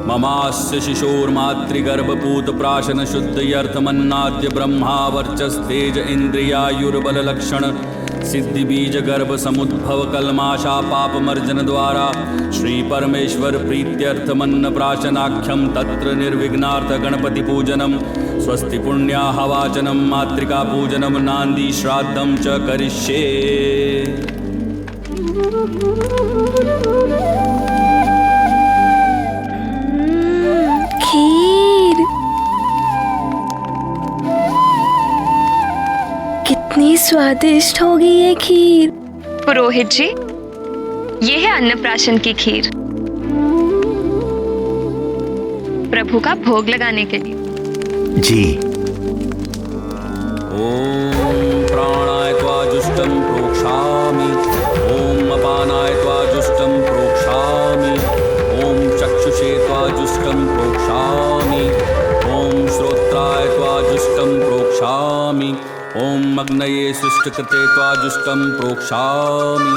ममास्य शिशोर्मातृगर्भपूतप्राशन शुद्धयर्थमन्नाद्य ब्रह्मा वर्चस्तेज इन्द्रियायुर्बललक्षण सिद्धिबीजगर्भ समुद्भव कल्माशा पापमर्जन द्वारा श्री परमेश्वर प्रीत्यर्थमन्न प्राशनाख्यम तत्र निर्विघ्नार्थ गणपति पूजनम स्वस्ति पुण्याह वाचनम मातृका पूजनम नांदी श्राद्धम च करिष्ये। खीर कितनी स्वादिष्ट होगी ये खीर। पुरोहित जी, ये है अन्नप्राशन की खीर, प्रभु का भोग लगाने के लिए। जी। ओम प्राणाय त्वा जुष्टं प्रोक्षामि, ओम अपानाय त्वा जुष्टं प्रोक्षामि, ओम चक्षुषे त्वा जुष्टं प्रोक्षामि, ओम श्रोत्राय त्वा जुष्टं प्रोक्षामि, ओम अग्नये सृष्टकृते त्वा जुष्टं प्रोक्षामि।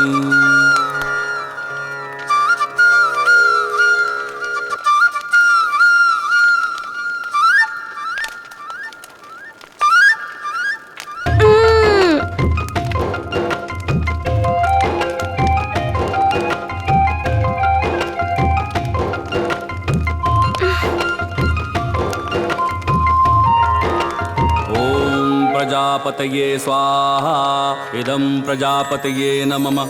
प्रजापतये स्वाहा, इदं प्रजापतये नमः।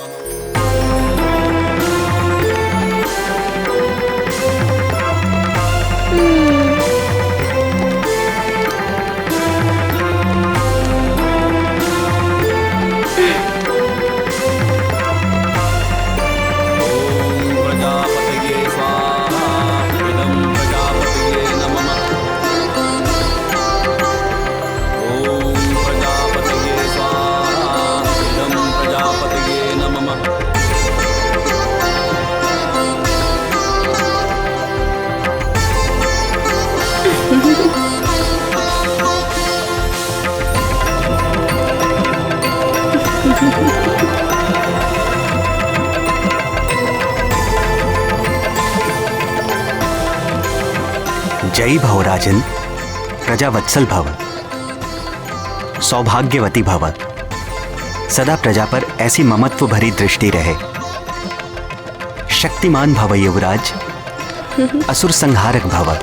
जय भव राजन, प्रजावत्सल भव, सौभाग्यवती भव, सदा प्रजा पर ऐसी ममत्व भरी दृष्टि रहे। शक्तिमान भव युवराज, असुर संहारक भव।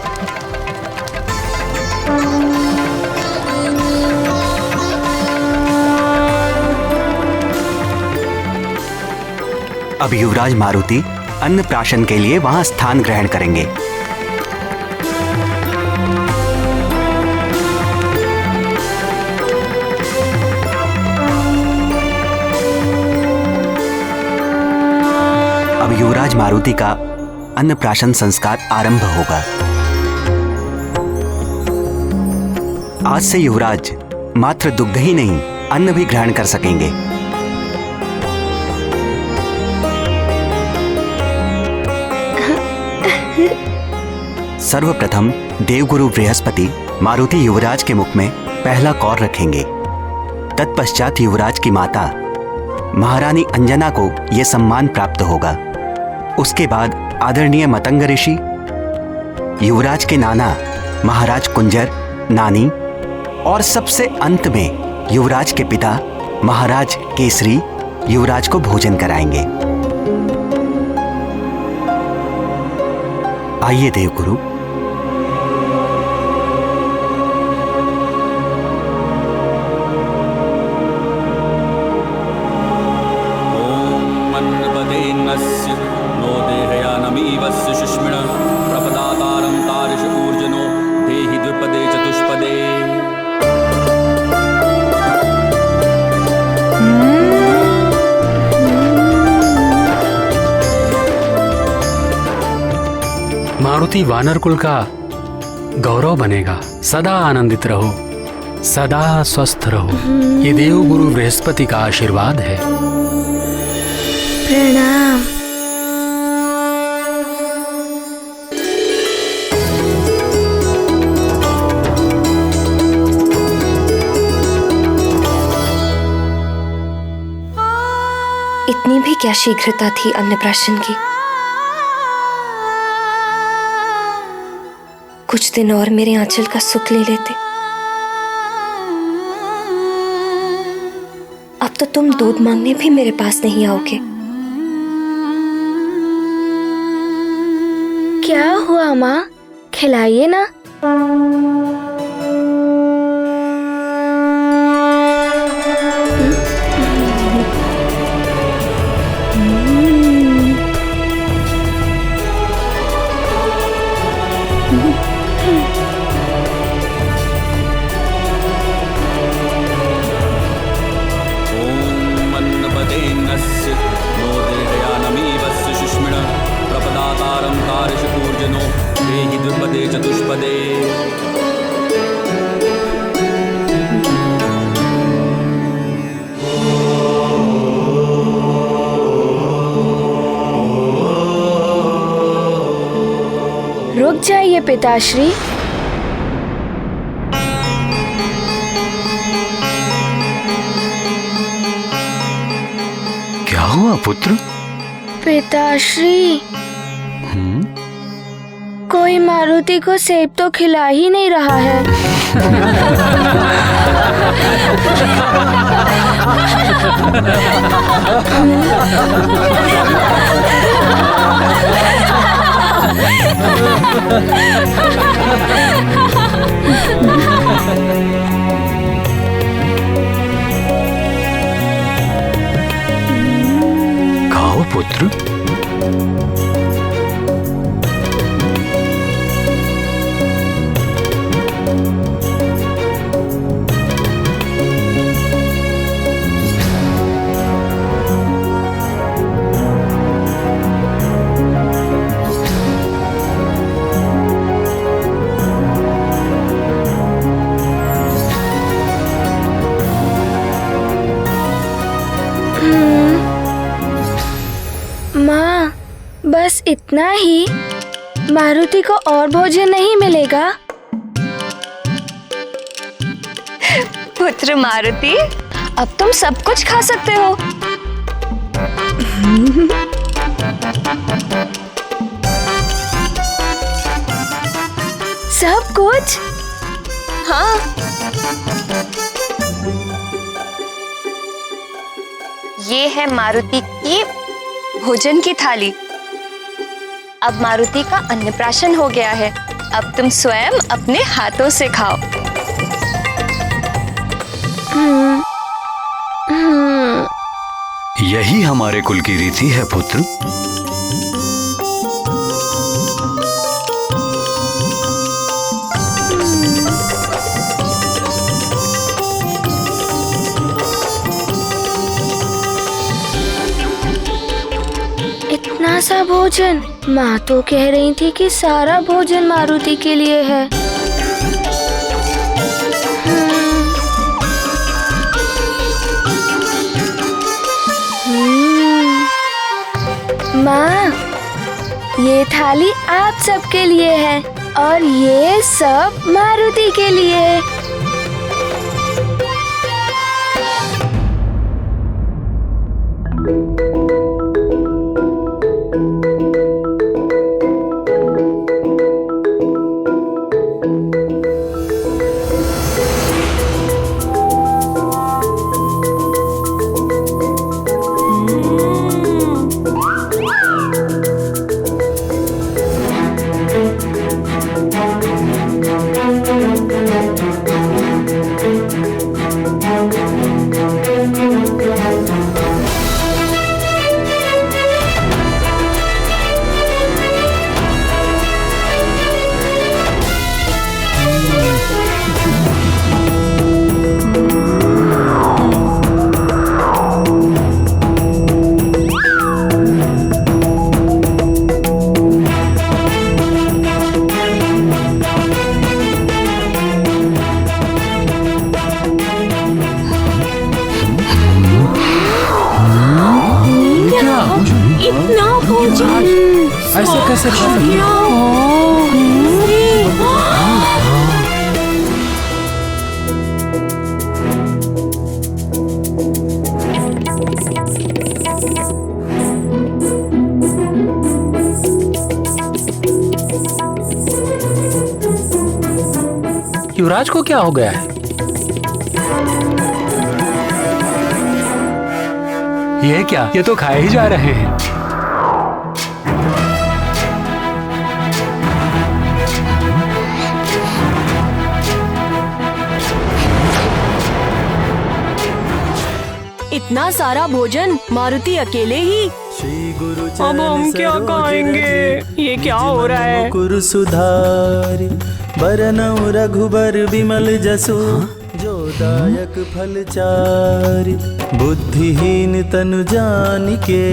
अब युवराज मारुति अन्नप्राशन के लिए वहां स्थान ग्रहण करेंगे। अब युवराज मारुति का अन्नप्राशन संस्कार आरंभ होगा। आज से युवराज मात्र दुग्ध ही नहीं, अन्न भी ग्रहण कर सकेंगे। सर्वप्रथम देवगुरु बृहस्पति मारुति युवराज के मुख में पहला कौर रखेंगे। तत्पश्चात युवराज की माता महारानी अंजना को यह सम्मान प्राप्त होगा। उसके बाद आदरणीय मतंग ऋषि, युवराज के नाना महाराज कुंजर, नानी और सबसे अंत में युवराज के पिता महाराज केसरी युवराज को भोजन कराएंगे। आइए देवगुरु। मारुति वानर कुल का गौरव बनेगा। सदा आनंदित रहो, सदा स्वस्थ रहो। ये देवगुरु बृहस्पति का आशीर्वाद है। प्रणाम। इतनी भी क्या शीघ्रता थी अन्नप्राशन की। कुछ दिन और मेरे आंचल का सुख ले लेते। अब तो तुम दूध मांगने भी मेरे पास नहीं आओगे। क्या हुआ माँ, खिलाइए ना। ॐ अन्नपदेन्नस्य नोदयानमीवस्य सुष्मिण प्रपदातारं कार्यशपूर्जनो देहि द्विपदे चतुष्पदे। रुक जाइए पिताश्री। क्या हुआ पुत्र? पिताश्री, कोई मारुति को सेब तो खिला ही नहीं रहा है। खाओ पुत्र। माँ, बस इतना ही? मारुति को और भोजन नहीं मिलेगा? पुत्र मारुति, अब तुम सब कुछ खा सकते हो। सब कुछ? हाँ, ये है मारुति की भोजन की थाली। अब मारुति का अन्नप्राशन हो गया है। अब तुम स्वयं अपने हाथों से खाओ। यही हमारे कुल की रीति है पुत्र। इतना सा भोजन? माँ तो कह रही थी कि सारा भोजन मारुति के लिए है। माँ, ये थाली आप सबके लिए है और ये सब मारुति के लिए है। ऐसे कैसे खा सकते हो? युवराज को क्या हो गया है? ये क्या? ये तो खाए ही जा रहे हैं। इतना सारा भोजन मारुति अकेले ही? अब हम क्या खाएंगे? ये क्या हो रहा है? कुरु सुधारी बरनऊ रघुबर विमल जसु जो दायक फल चारि बुद्धिहीन तनु जानिके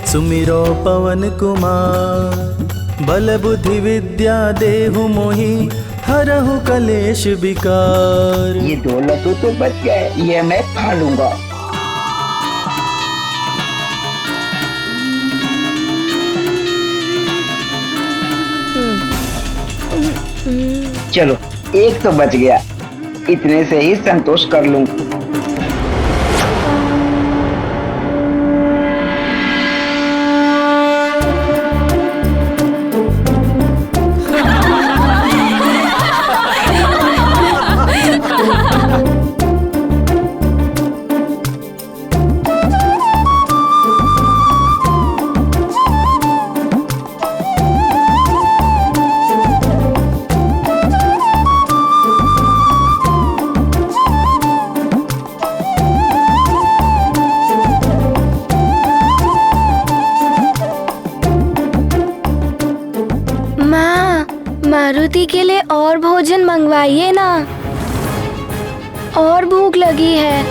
सुमिरो पवन कुमार बल बुद्धि विद्या देहु मोहि हरहु कलेश विकार। ये दौलत तो बच गए, ये मैं खा लूंगा। चलो एक तो बच गया, इतने से ही संतोष कर लूं। मारुति के लिए और भोजन मंगवाइए ना, और भूख लगी है।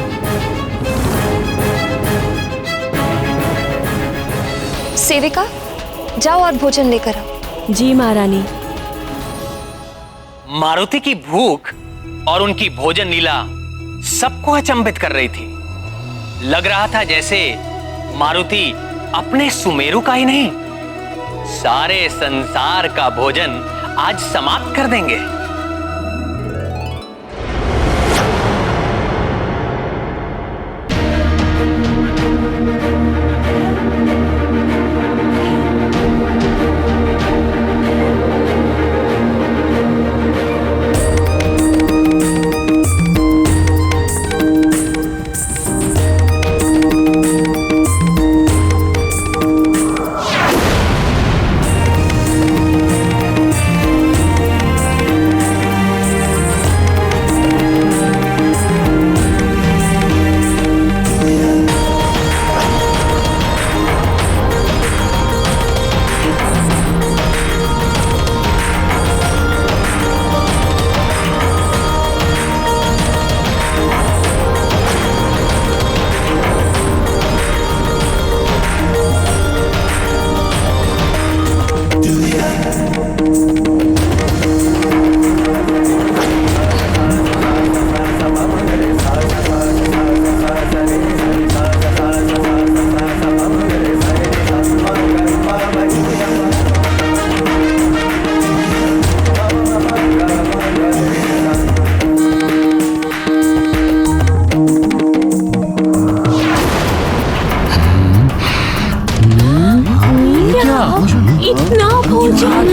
सेविका, जाओ और भोजन लेकर आओ। जी महारानी। मारुति की भूख और उनकी भोजन लीला सबको अचंभित कर रही थी। लग रहा था जैसे मारुति अपने सुमेरु का ही नहीं, सारे संसार का भोजन आज समाप्त कर देंगे। इतना भोजन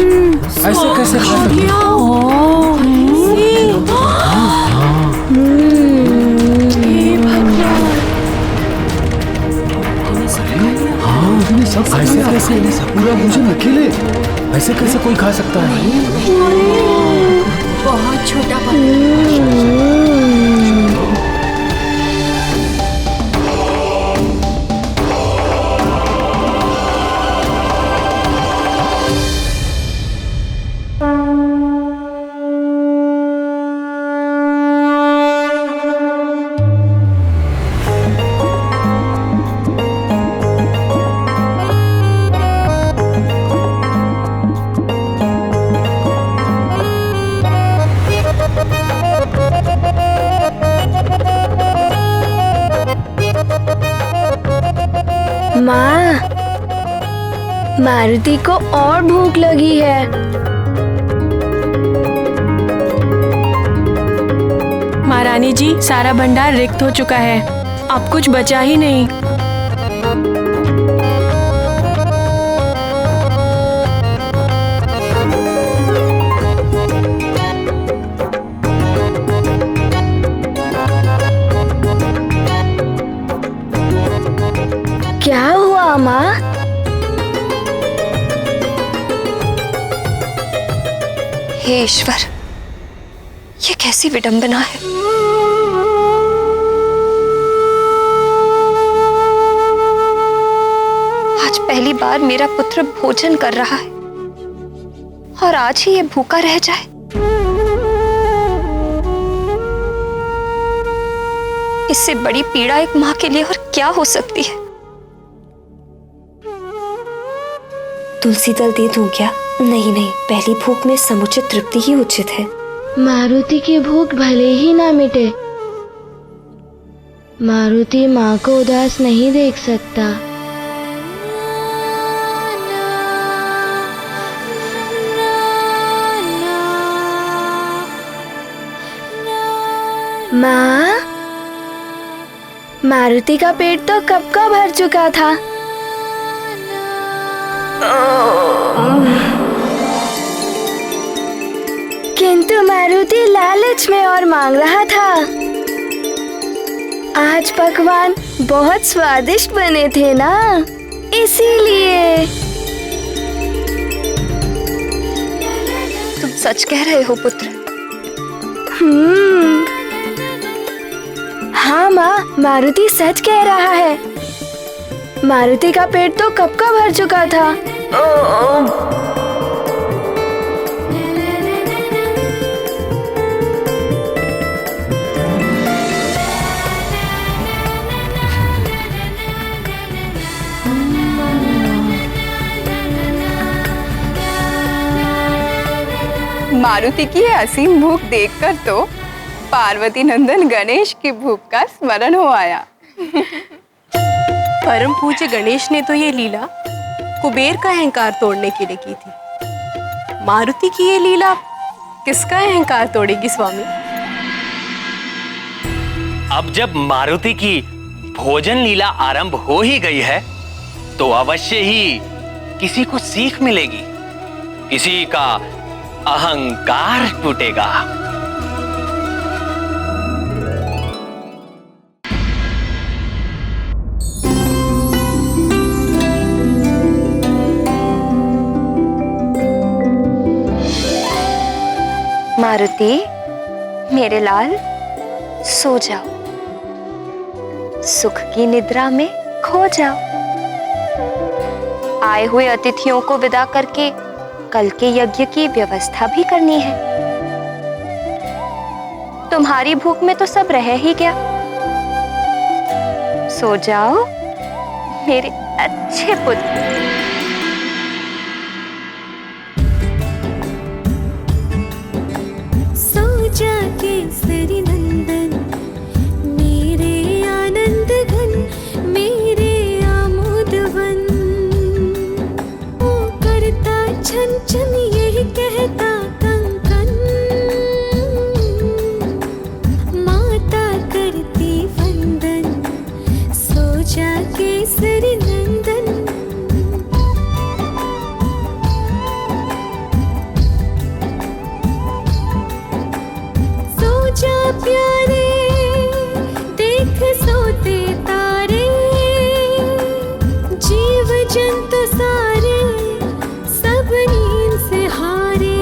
ऐसे कैसे खा सकते हो? ऐसे कैसे पूरा भोजन अकेले? ऐसे कैसे कोई खा सकता है? बहुत छोटा माँ, मारुति को और भूख लगी है। महारानी जी, सारा भंडार रिक्त हो चुका है, अब कुछ बचा ही नहीं। क्या हुआ माँ? हे ईश्वर, ये कैसी विडंबना है। आज पहली बार मेरा पुत्र भोजन कर रहा है और आज ही ये भूखा रह जाए। इससे बड़ी पीड़ा एक माँ के लिए और क्या हो सकती है। तुलसी दल दे दूं क्या? नहीं, पहली भूख में समुचित तृप्ति ही उचित है। मारुति की भूख भले ही ना मिटे, मारुति माँ को उदास नहीं देख सकता। माँ, मारुति का पेट तो कब का भर चुका था। किंतु मारुति लालच में और मांग रहा था। आज पकवान बहुत स्वादिष्ट बने थे ना, इसीलिए। तुम सच कह रहे हो पुत्र? हाँ माँ, मारुति सच कह रहा है। मारुति का पेट तो कब का भर चुका था। मारुति की यह असीम भूख देखकर तो पार्वती नंदन गणेश की भूख का स्मरण हो आया। परम पूज्य गणेश ने तो ये लीला कुबेर का अहंकार तोड़ने के लिए की थी। मारुति की ये लीला किसका अहंकार तोड़ेगी स्वामी? अब जब मारुति की भोजन लीला आरंभ हो ही गई है तो अवश्य ही किसी को सीख मिलेगी, किसी का अहंकार टूटेगा। मारुति, मेरे लाल, सो जाओ, सुख की निद्रा में खो जाओ। आए हुए अतिथियों को विदा करके कल के यज्ञ की व्यवस्था भी करनी है। तुम्हारी भूख में तो सब रह ही गया। सो जाओ मेरे अच्छे पुत्र। केसरी नंदन मेरे आनंद घन, मेरे आमोदवन। ओ करता छन छन यही कहता कंकन, माता करती वंदन। सो जा केसरी नंदन। प्यारे देख सोते तारे, जीव जंतु सारे सब नींद से हारे।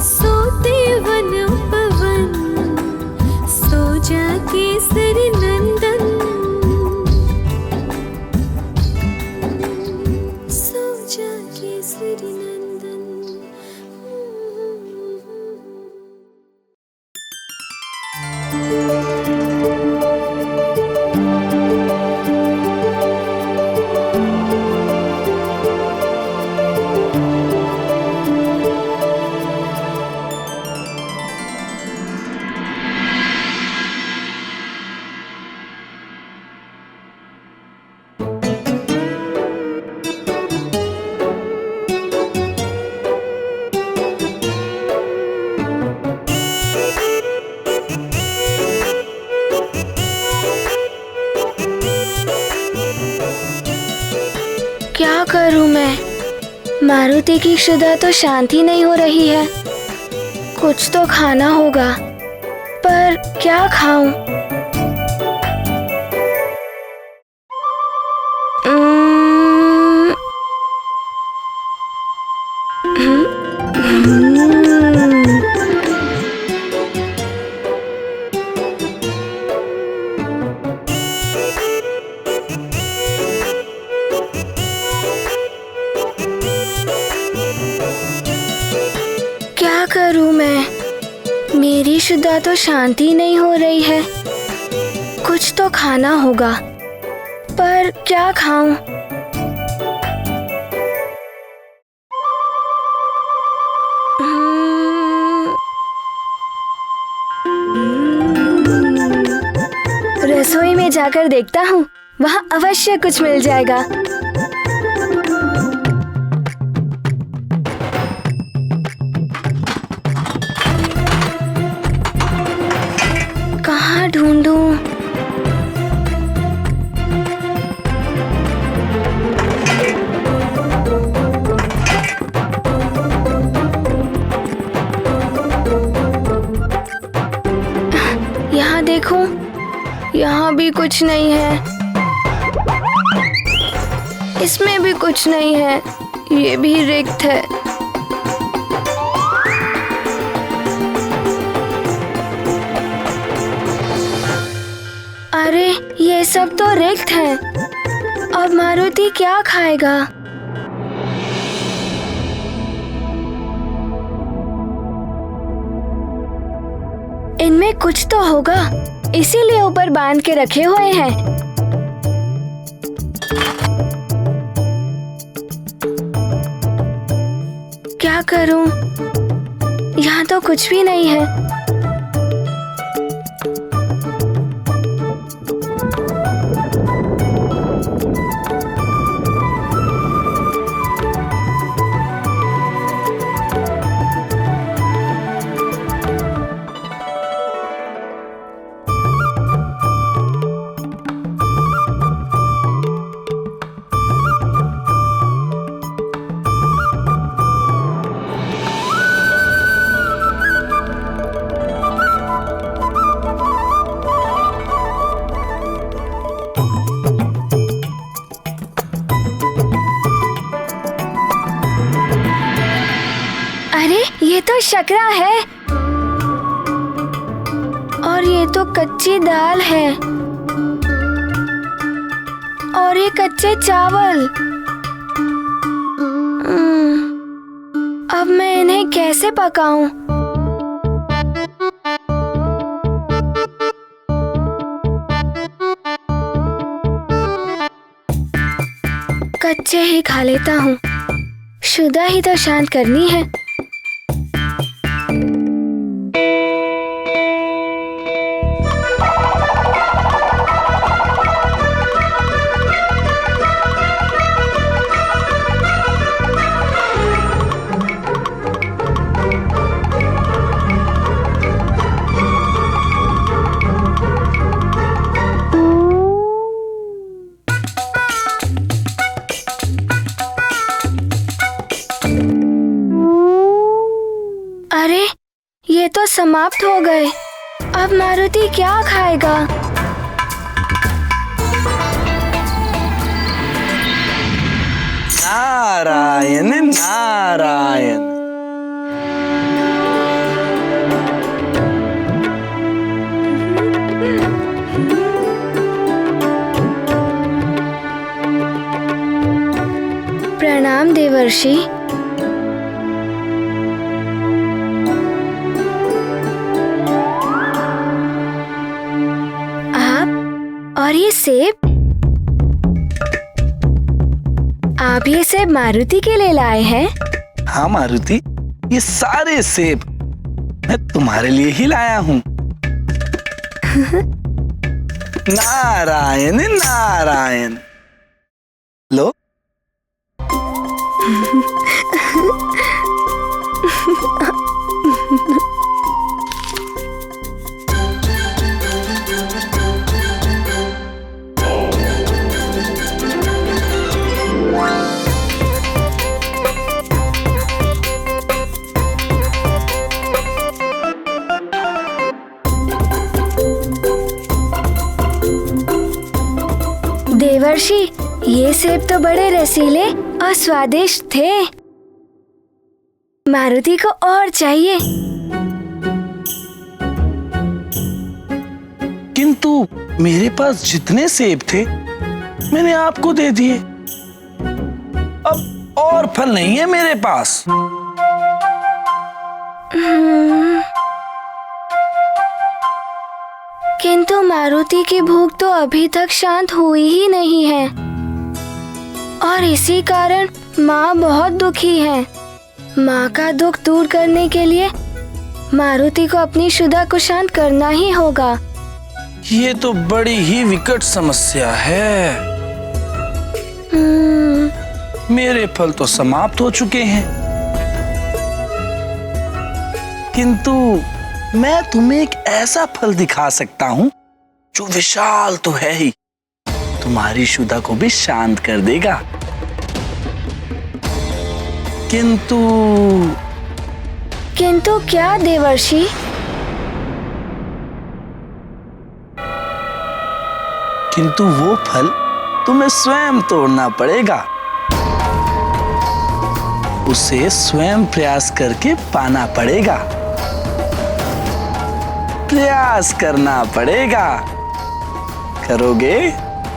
सोते वन पवन, सो जा केसरी नंदन। सो जा केसरी नंदन। क्या करूं मैं? मारुति की क्षुधा तो शांति नहीं हो रही है। कुछ तो खाना होगा, पर क्या खाऊं? करूं मैं? मेरी शुदा तो शांति नहीं हो रही है। कुछ तो खाना होगा, पर क्या खाऊं? रसोई में जाकर देखता हूँ, वहाँ अवश्य कुछ मिल जाएगा। कहाँ ढूंढूं? यहाँ देखूं, यहाँ भी कुछ नहीं है। इसमें भी कुछ नहीं है, ये भी रिक्त है। अरे ये सब तो रिक्त है। अब मारुति क्या खाएगा? इनमें कुछ तो होगा, इसीलिए ऊपर बांध के रखे हुए हैं। क्या करूं? यहाँ तो कुछ भी नहीं है। ये तो शकरा है और ये तो कच्ची दाल है और ये कच्चे चावल। अब मैं इन्हें कैसे पकाऊं? कच्चे ही खा लेता हूँ, शुदा ही तो शांत करनी है। अरे ये तो समाप्त हो गए। अब मारुति क्या खाएगा? नारायण नारायण। प्रणाम देवर्षि। और ये सेब? आप ये सेब मारुति के लिए लाए हैं? हाँ मारुति, ये सारे सेब मैं तुम्हारे लिए ही लाया हूँ। नारायण नारायण। लो। देवर्षि, ये सेब तो बड़े रसीले और स्वादिष्ट थे। मारुति को और चाहिए। किंतु मेरे पास जितने सेब थे मैंने आपको दे दिए। अब और फल नहीं है मेरे पास। किंतु मारुति की भूख तो अभी तक शांत हुई ही नहीं है और इसी कारण माँ बहुत दुखी है। माँ का दुख दूर करने के लिए मारुति को अपनी शुदा को शांत करना ही होगा। ये तो बड़ी ही विकट समस्या है। मेरे फल तो समाप्त हो चुके हैं, किंतु मैं तुम्हें एक ऐसा फल दिखा सकता हूँ जो विशाल तो है ही, तुम्हारी शुदा को भी शांत कर देगा। किंतु क्या देवर्षि? किंतु वो फल तुम्हें स्वयं तोड़ना पड़ेगा, उसे स्वयं प्रयास करके पाना पड़ेगा, प्रयास करना पड़ेगा। करोगे?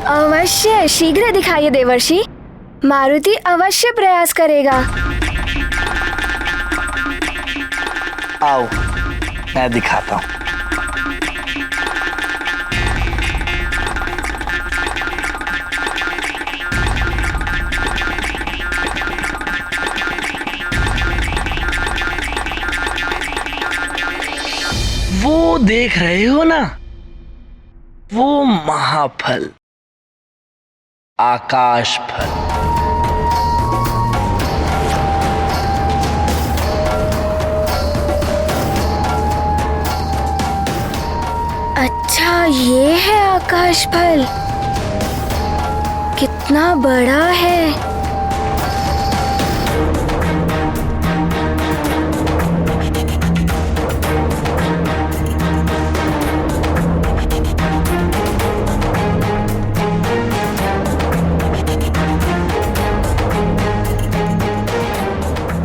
अवश्य, शीघ्र दिखाइए देवर्षि। मारुति अवश्य प्रयास करेगा। आओ, मैं दिखाता हूँ। वो देख रहे हो ना, वो महाफल, आकाश फल। अच्छा, ये है आकाश फल। कितना बड़ा है।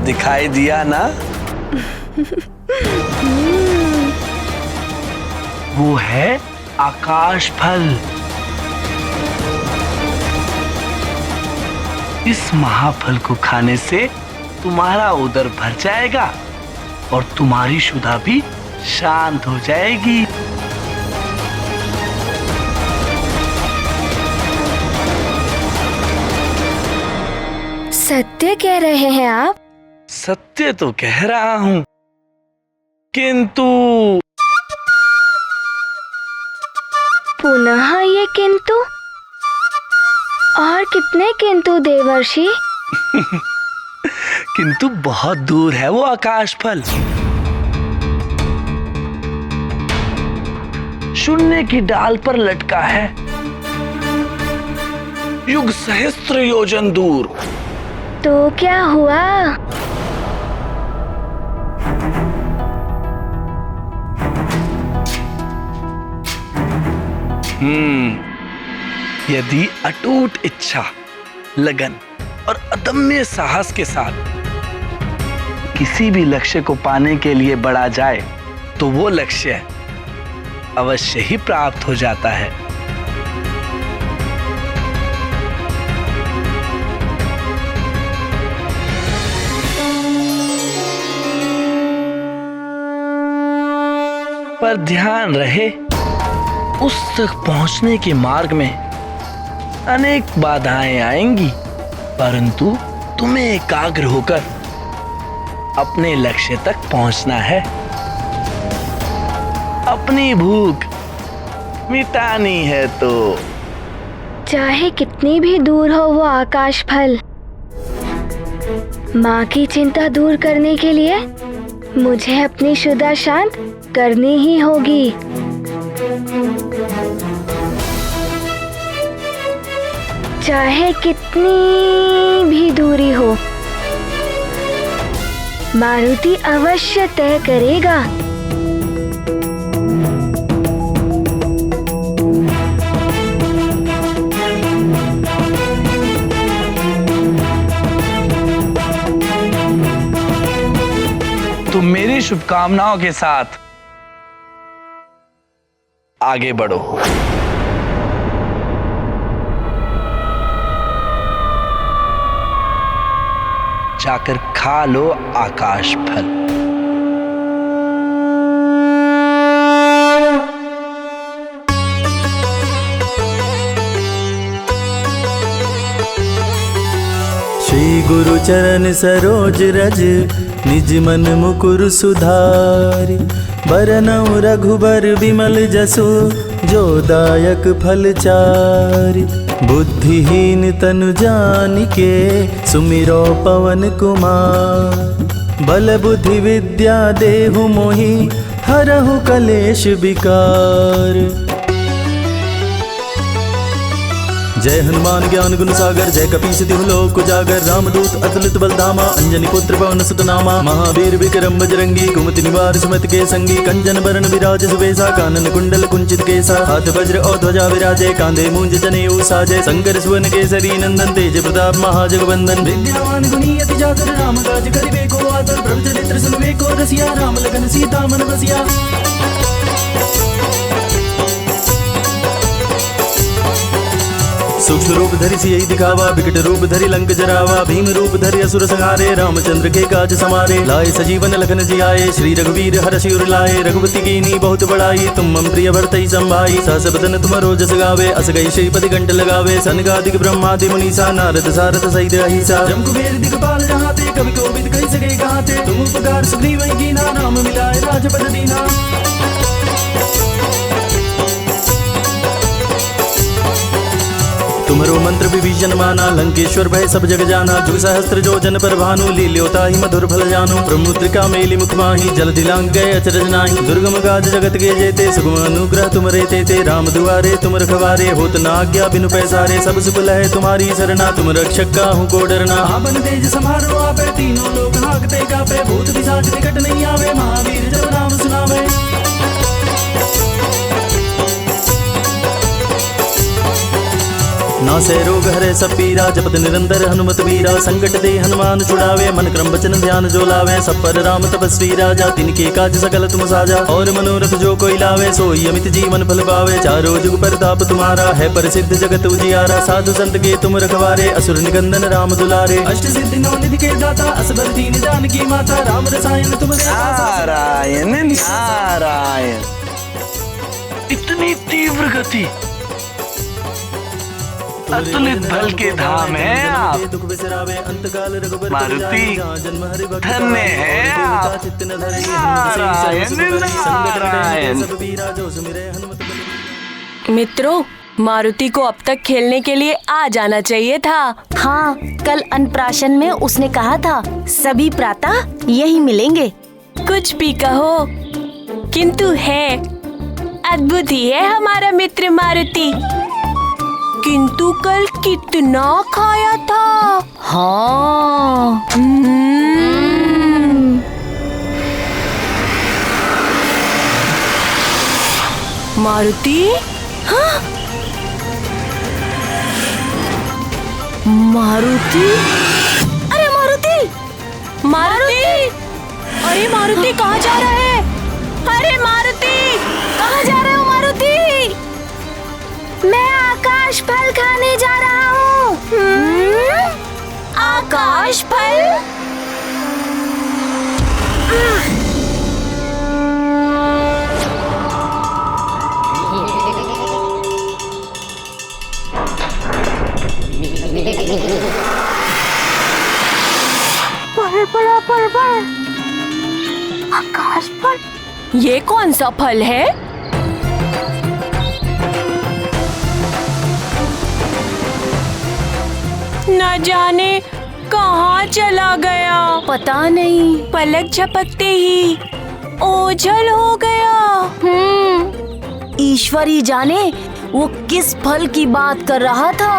दिखाई दिया ना? वो है आकाश फल। इस महाफल को खाने से तुम्हारा उदर भर जाएगा और तुम्हारी शुदा भी शांत हो जाएगी। सत्य कह रहे हैं आप? सत्य तो कह रहा हूं, किंतु पुनः ये किंतु? और कितने किंतु देवर्षि? किंतु बहुत दूर है वो आकाश फल। शून्य की डाल पर लटका है, युग सहस्त्र योजन दूर। तो क्या हुआ? यदि अटूट इच्छा, लगन और अदम्य साहस के साथ किसी भी लक्ष्य को पाने के लिए बढ़ा जाए तो वो लक्ष्य अवश्य ही प्राप्त हो जाता है। पर ध्यान रहे, उस तक पहुंचने के मार्ग में अनेक बाधाएं आएंगी, परंतु तुम्हें एकाग्र होकर अपने लक्ष्य तक पहुंचना है। अपनी भूख मिटानी है तो चाहे कितनी भी दूर हो वो आकाश फल, माँ की चिंता दूर करने के लिए मुझे अपनी शुदा शांत करनी ही होगी। चाहे कितनी भी दूरी हो, मारुति अवश्य तय करेगा। तुम मेरी शुभकामनाओं के साथ आगे बढ़ो। जाकर खा लो आकाश फल। गुरु चरण सरोज रज निज मन मुकुर सुधारि। बरनउँ रघुबर विमल जसु जो दायक फल चारि। बुद्धिहीन तनु जानिके सुमिरो पवन कुमार। बल बुद्धि विद्या देहु मोहि हरहु कलेश विकार। जय हनुमान ज्ञान गुण सागर जय कपीस तिहु लोक उजागर। रामदूत अतुलित बलधामा अंजनी पुत्र पवन सुत नामा। महावीर विक्रम बजरंगी कुमति निवार सुमति के संगी। कंचन बरन विराज सुबेसा कानन कुंडल कुंचित केसा। हाथ वज्र और ध्वजा विराजे कांधे मूंज जनेऊ साजे। शंकर सुवन केसरी नंदन तेज प्रताप महाजगवंदन। विद्यावान गुणी अति जागर राम काज करिबे को आतुर। प्रभु चरित्र सुनबे को रसिया राम लगन सीता मन बसिया। सूक्ष्म रूप धरि सियहि दिखावा विकट रूप धरि लंक जरावा। भीम रूप धरि असुर संहारे रामचंद्र के काज समारे। लाए सजीवन लखन जियाए श्री रघुवीर हरषि उर लाए। रघुपति कीनी बहुत बड़ाई तुम मम प्रिय भरतहि संभाई। सहस बदन तुमरो जस गावे अस गई श्रीपति कंठ लगावे। सनकादिक ब्रह्मादि मुनीसा नारद सारथ सहित अहिसा। जम कुबेर दिगपाल जहाते कवि कोविद कहि सके कहाते। तुम उपकार सुग्रीव कीना राम मिलाए राजपद दीना। तुमरो मंत्र विभीषण माना लंकेश्वर भय सब जग जाना। जुग सहस्त्र जो जन पर भानु लील्योता ही मधुर फल जानु। ब्रह्मुद्रिका मेली मुख माही जल दिलांग गए अचरज नाही। दुर्गम काज जगत के जेते सुगम अनुग्रह तुम रे ते। राम दुआरे तुम रखवारे होत न आज्ञा बिनु पैसारे। सब सुख लहे तुम्हारी सरना तुम रक्षक काहू को डरना। आपन तेज समारो आपे तीनों लोग हाकते कापे। भूत पिशाच निकट नहीं आवे महावीर जब नाम सुनावे। नासै रोग हरे सब पीरा जपत निरंतर हनुमत वीरा। संकट दे हनुमान छुड़ावे मन क्रम वचन ध्यान जो लावे। सब पर राम तपस्वी राजा तिनके काज सकल तुम साजा। और मनोरथ जो कोई लावे सोई अमित जीवन फल पावे। चारों जुग परताप तुम्हारा है प्रसिद्ध जगत उजियारा। साधु संत के तुम रखवारे असुर निकंदन राम दुलारे। अष्ट सिद्धि नौ निधि के दाता असबर दीन जानकी माता। राम रसायन तुम नारायण नारायण। इतनी तीव्र गति अतुलित बल के धाम है आप मारुति। धन्य है आप। नारायण नारायण। मित्रों मारुति को अब तक खेलने के लिए आ जाना चाहिए था। हाँ कल अन्नप्राशन में उसने कहा था सभी प्रातः यही मिलेंगे। कुछ भी कहो किंतु है अद्भुत ही है हमारा मित्र मारुति। किंतु कल कितना खाया था। हाँ मारुति। हाँ मारुति। अरे मारुति मारुति। अरे मारुति कहाँ जा रहा है। अरे मारुति कहाँ जा रहे हो मारुति। मैं आकाश फल खाने जा रहा हूँ। आकाश फल। बड़ा पर्वत आकाश फल। ये कौन सा फल है। न जाने कहाँ चला गया। पता नहीं पलक झपकते ही ओझल हो गया। ईश्वर ही जाने वो किस फल की बात कर रहा था।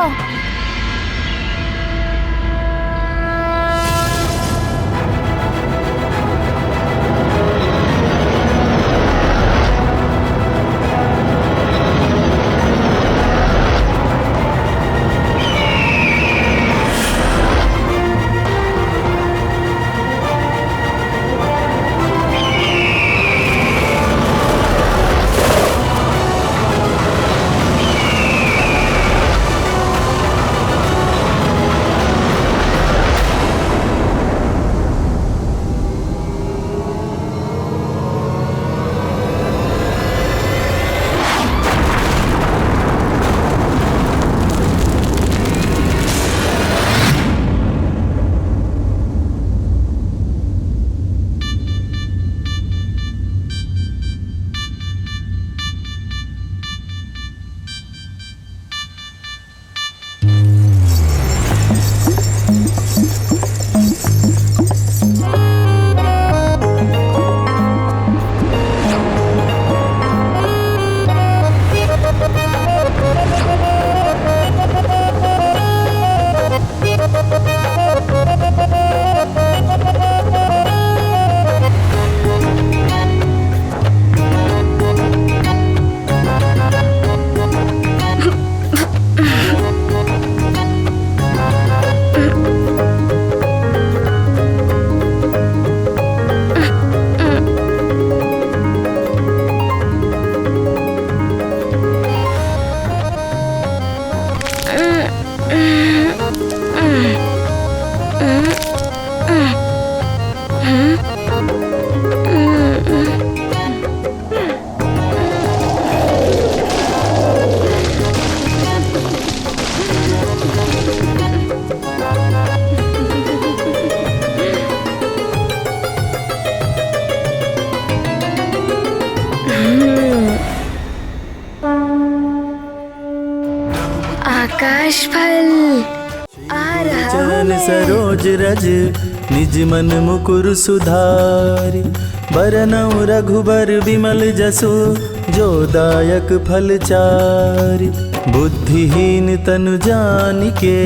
आकाश फल आ रहा हूँ चरण मैं। सरोज रज निज मन मुकुर सुधारि बरनउँ रघुबर विमल जसु जो दायक फल चारि। बुद्धिहीन तनु जानिके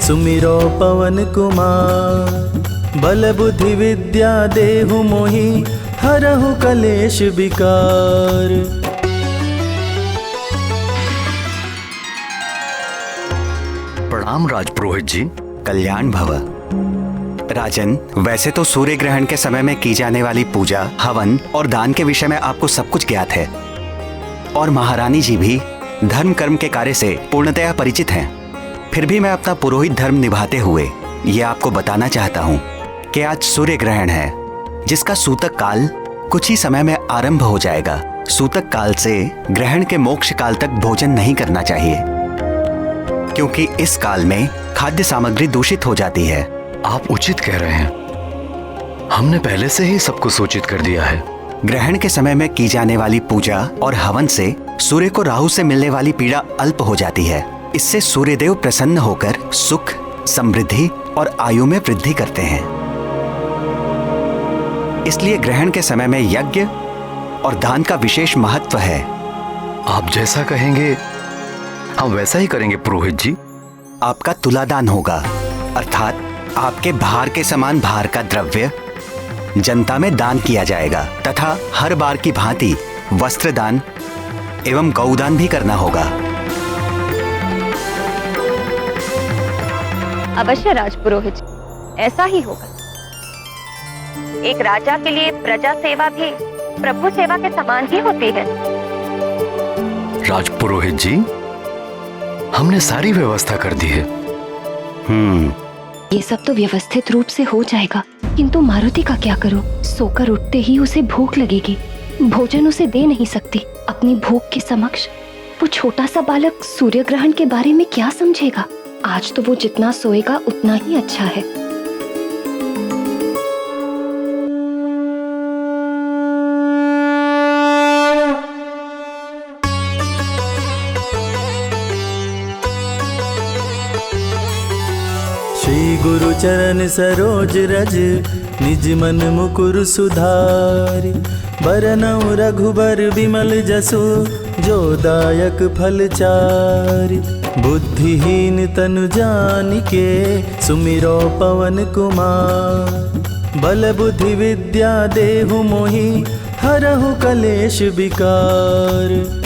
सुमिरो पवन कुमार। बल बुद्धि विद्या देहु मोहि हरहु कलेश विकार। प्रणाम राजपुरोहित जी। कल्याण भव। राजन, वैसे तो सूर्य ग्रहण के समय में की जाने वाली पूजा, हवन और दान के विषय में आपको सब कुछ ज्ञात है और महारानी जी भी धर्म कर्म के कार्य से पूर्णतया परिचित हैं। फिर भी मैं अपना पुरोहित धर्म निभाते हुए ये आपको बताना चाहता हूँ कि आज सूर्य ग्रहण है, जिसका सूतक काल कुछ ही समय में आरंभ हो जाएगा। सूतक काल से ग्रहण के मोक्ष काल तक भोजन नहीं करना चाहिए, क्योंकि इस काल में खाद्य सामग्री दूषित हो जाती है। आप उचित कह रहे हैं, हमने पहले से ही सबको सूचित कर दिया है। ग्रहण के समय में की जाने वाली पूजा और हवन से सूर्य को राहु से मिलने वाली पीड़ा अल्प हो जाती है। इससे सूर्यदेव प्रसन्न होकर सुख, समृद्धि और आयु में वृद्धि करते हैं। इसलिए ग्रहण के समय में यज्ञ और दान का विशेष महत्व है। आप जैसा कहेंगे हम वैसा ही करेंगे पुरोहित जी। आपका तुलादान होगा, अर्थात आपके भार के समान भार का द्रव्य जनता में दान किया जाएगा तथा हर बार की भांति वस्त्र दान एवं गौदान भी करना होगा। अवश्य राजपुरोहित, ऐसा ही होगा। एक राजा के लिए प्रजा सेवा भी प्रभु सेवा के समान ही होती है। राजपुरोहित जी, हमने सारी व्यवस्था कर दी है। ये सब तो व्यवस्थित रूप से हो जाएगा, किंतु मारुति का क्या करूं? सोकर उठते ही उसे भूख लगेगी, भोजन उसे दे नहीं सकती। अपनी भूख के समक्ष वो छोटा सा बालक सूर्य ग्रहण के बारे में क्या समझेगा? आज तो वो जितना सोएगा उतना ही अच्छा है। श्री गुरु चरण सरोज रज निज मन मुकुर सुधारि बरनउँ रघुबर विमल जसु जो दायक फल चारि। बुद्धिहीन तनु जानिके सुमिरो पवन कुमार। बल बुद्धि विद्या देहु मोहि हरहु कलेश विकार।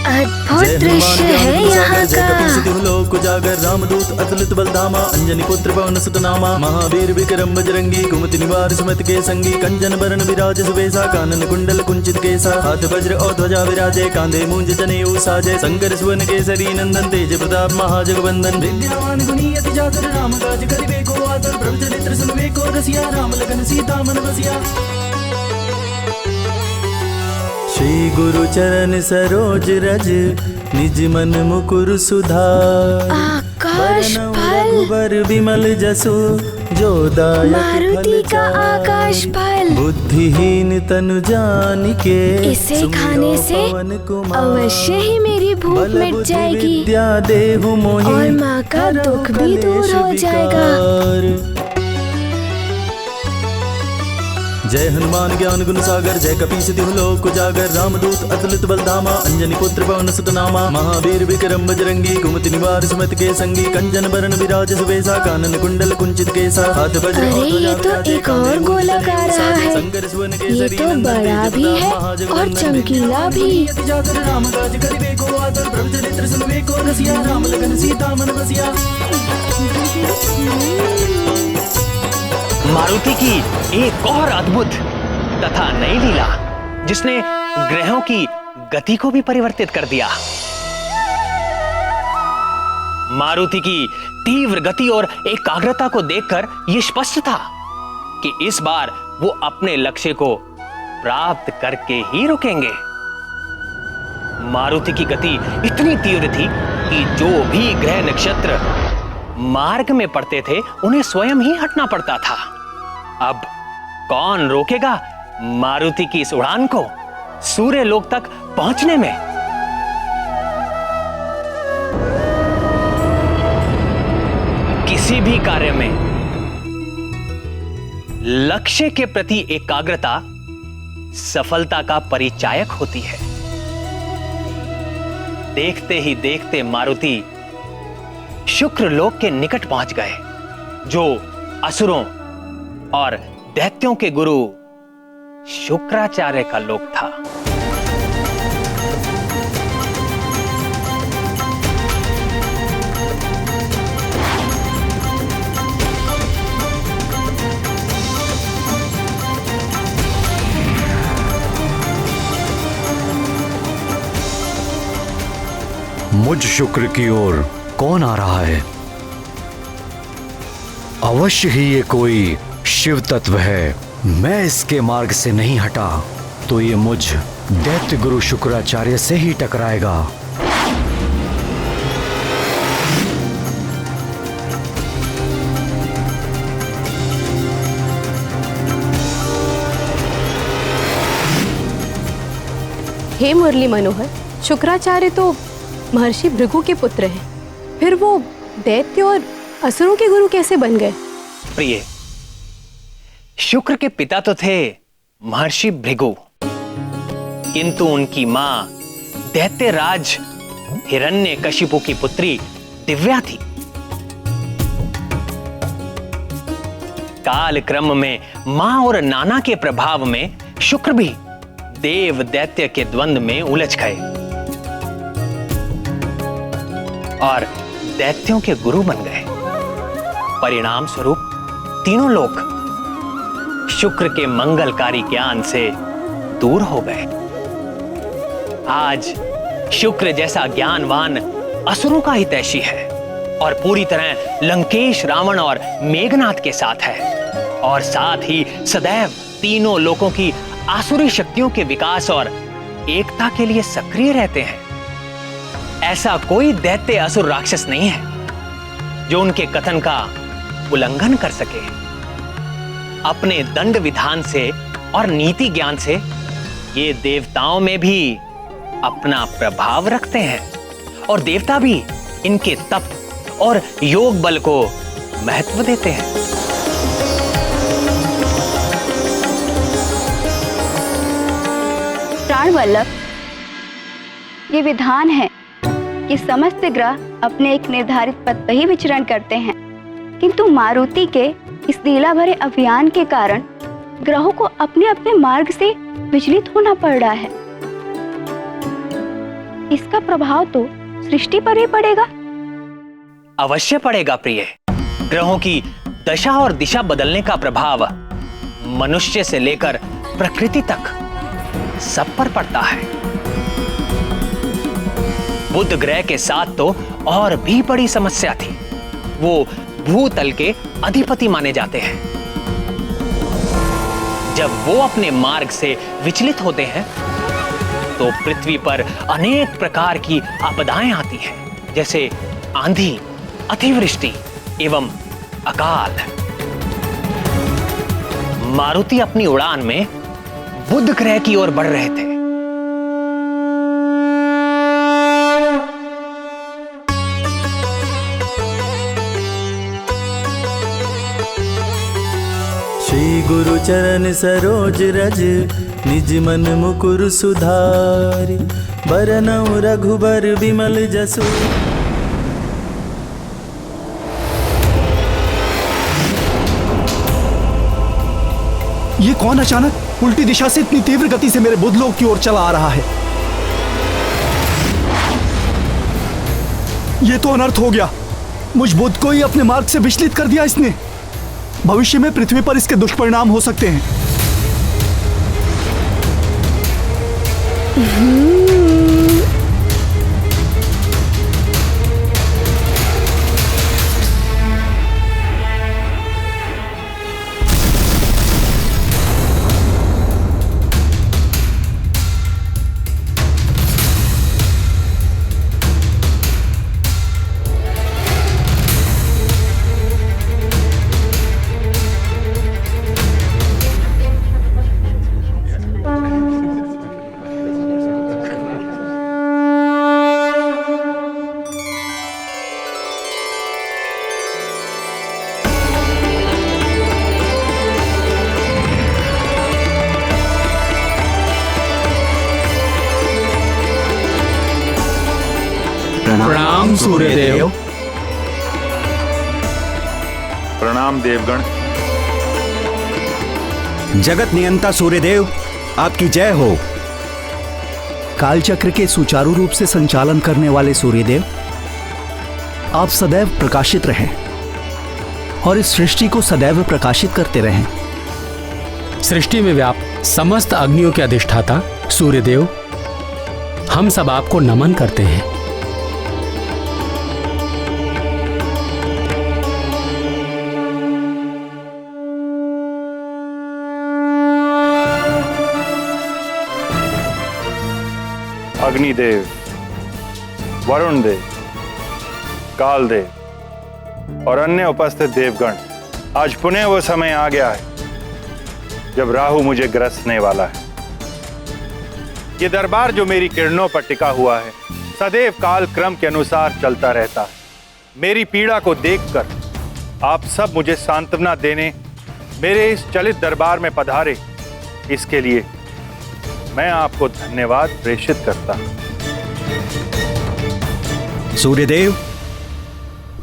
अद्भुत दृश्य है यहाँ का। लोक जागर रामदूत अतुलित बलधामा अंजनी पुत्र पवन सुत नामा। महावीर विक्रम बजरंगी कुमति निवार सुमत के संगी। कंचन बरन विराज सुबेसा कानन कुंडल कुंचित केसा। हाथ वज्र और ध्वजा विराजे कांधे मूंज जनेऊ साजे। शंकर सुवन केसरी नंदन तेज प्रताप महाजगवंदन। विद्यावान गुणी अति चातुर राम काज करिबे को आतुर। प्रभु चरित्र सुनबे को रसिया राम लखन सीता मन बसिया। श्री गुरु चरण सरोज रज निज मन मुकुर सुधारि। आकाश फल रघुबर विमल जसु जो दायक मारुति का आकाश फल। बुद्धिहीन तनु जानिके इसे खाने से अवश्य ही मेरी भूख मिट जाएगी और माँ का दुख भी दूर हो जाएगा। जय हनुमान ज्ञान गुण सागर जय कपीस तिहु लोक उजागर। रामदूत अतुलित बलधामा अंजनी पुत्र पवन सुत नामा। महावीर विक्रम बजरंगी कुमति निवार सुमत के संगी। कंचन बरन विराज सुबेसा कानन कुंडल कुंचित केसा। हाथ वज्र अरे ये तो एक और गोलक आ रहा है। ये तो बड़ा भी है और चमकीला भी। राम काज करिबे को आतुर। प्रभु चरित्र सुनबे को रसिया राम लखन सीता मन बसिया। मारुति की एक और अद्भुत तथा नई लीला, जिसने ग्रहों की गति को भी परिवर्तित कर दिया। मारुति की तीव्र गति और एकाग्रता को देखकर यह स्पष्ट था कि इस बार वो अपने लक्ष्य को प्राप्त करके ही रुकेंगे। मारुति की गति इतनी तीव्र थी कि जो भी ग्रह नक्षत्र मार्ग में पड़ते थे उन्हें स्वयं ही हटना पड़ता था। अब कौन रोकेगा मारुति की इस उड़ान को सूर्य लोक तक पहुंचने में? किसी भी कार्य में लक्ष्य के प्रति एकाग्रता सफलता का परिचायक होती है। देखते ही देखते मारुति शुक्र लोक के निकट पहुंच गए, जो असुरों और दैत्यों के गुरु शुक्राचार्य का लोक था। मुझ शुक्र की ओर कौन आ रहा है? अवश्य ही ये कोई शिव तत्व है। मैं इसके मार्ग से नहीं हटा तो ये मुझ दैत्य गुरु शुक्राचार्य से ही टकराएगा। हे मुरली मनोहर, शुक्राचार्य तो महर्षि भृगु के पुत्र हैं, फिर वो दैत्य और असुरों के गुरु कैसे बन गए? प्रिय, शुक्र के पिता तो थे महर्षि भृगु, किंतु उनकी मां दैत्यराज हिरण्यकशिपु की पुत्री दिव्या थी। काल क्रम में मां और नाना के प्रभाव में शुक्र भी देव दैत्य के द्वंद्व में उलझ गए और दैत्यों के गुरु बन गए। परिणाम स्वरूप तीनों लोग शुक्र के मंगलकारी ज्ञान से दूर हो गए। आज शुक्र जैसा ज्ञानवान असुरों का हितैषी है और पूरी तरह लंकेश, रावण और मेघनाथ के साथ है, और साथ ही सदैव तीनों लोगों की आसुरी शक्तियों के विकास और एकता के लिए सक्रिय रहते हैं। ऐसा कोई दैत्य असुर राक्षस नहीं है जो उनके कथन का उल्लंघन कर सके। अपने दंड विधान से और नीति ज्ञान से ये देवताओं में भी अपना प्रभाव रखते हैं, और देवता भी इनके तप और योग बल को महत्व देते हैं। प्राणवल्लभ, ये विधान है कि समस्त ग्रह अपने एक निर्धारित पथ पर ही विचरण करते हैं, किंतु मारुति के इस लीला भरे अभियान के कारण ग्रहों को अपने अपने मार्ग से विचलित होना पड़ रहा है। इसका प्रभाव तो सृष्टि पर ही पड़ेगा। अवश्य पड़ेगा प्रिय। ग्रहों की दशा और दिशा बदलने का प्रभाव मनुष्य से लेकर प्रकृति तक सब पर पड़ता है। बुध ग्रह के साथ तो और भी बड़ी समस्या थी। वो भूतल के अधिपति माने जाते हैं। जब वो अपने मार्ग से विचलित होते हैं तो पृथ्वी पर अनेक प्रकार की आपदाएं आती हैं, जैसे आंधी, अतिवृष्टि एवं अकाल। मारुति अपनी उड़ान में बुध ग्रह की ओर बढ़ रहे थे। श्री गुरु चरण सरोज रज निज मन मुकुर सुधारि, बरनउँ रघुबर विमल जसु। ये कौन अचानक उल्टी दिशा से इतनी तीव्र गति से मेरे बुधलोक की ओर चला आ रहा है? ये तो अनर्थ हो गया। मुझ बुध को ही अपने मार्ग से विचलित कर दिया इसने। भविष्य में पृथ्वी पर इसके दुष्परिणाम हो सकते हैं। प्रणाम सूर्यदेव। प्रणाम देवगण। जगत नियंता सूर्यदेव, आपकी जय हो। कालचक्र के सुचारू रूप से संचालन करने वाले सूर्यदेव, आप सदैव प्रकाशित रहें और इस सृष्टि को सदैव प्रकाशित करते रहें। सृष्टि में व्याप्त समस्त अग्नियों के अधिष्ठाता सूर्यदेव, हम सब आपको नमन करते हैं। अग्निदेव, वरुण देव, कालदेव और अन्य उपस्थित देवगण, आज पुनः वो समय आ गया है जब राहु मुझे ग्रसने वाला है। ये दरबार जो मेरी किरणों पर टिका हुआ है, सदैव काल क्रम के अनुसार चलता रहता है। मेरी पीड़ा को देखकर आप सब मुझे सांत्वना देने मेरे इस चलित दरबार में पधारे, इसके लिए मैं आपको धन्यवाद प्रेषित करता हूं। सूर्यदेव,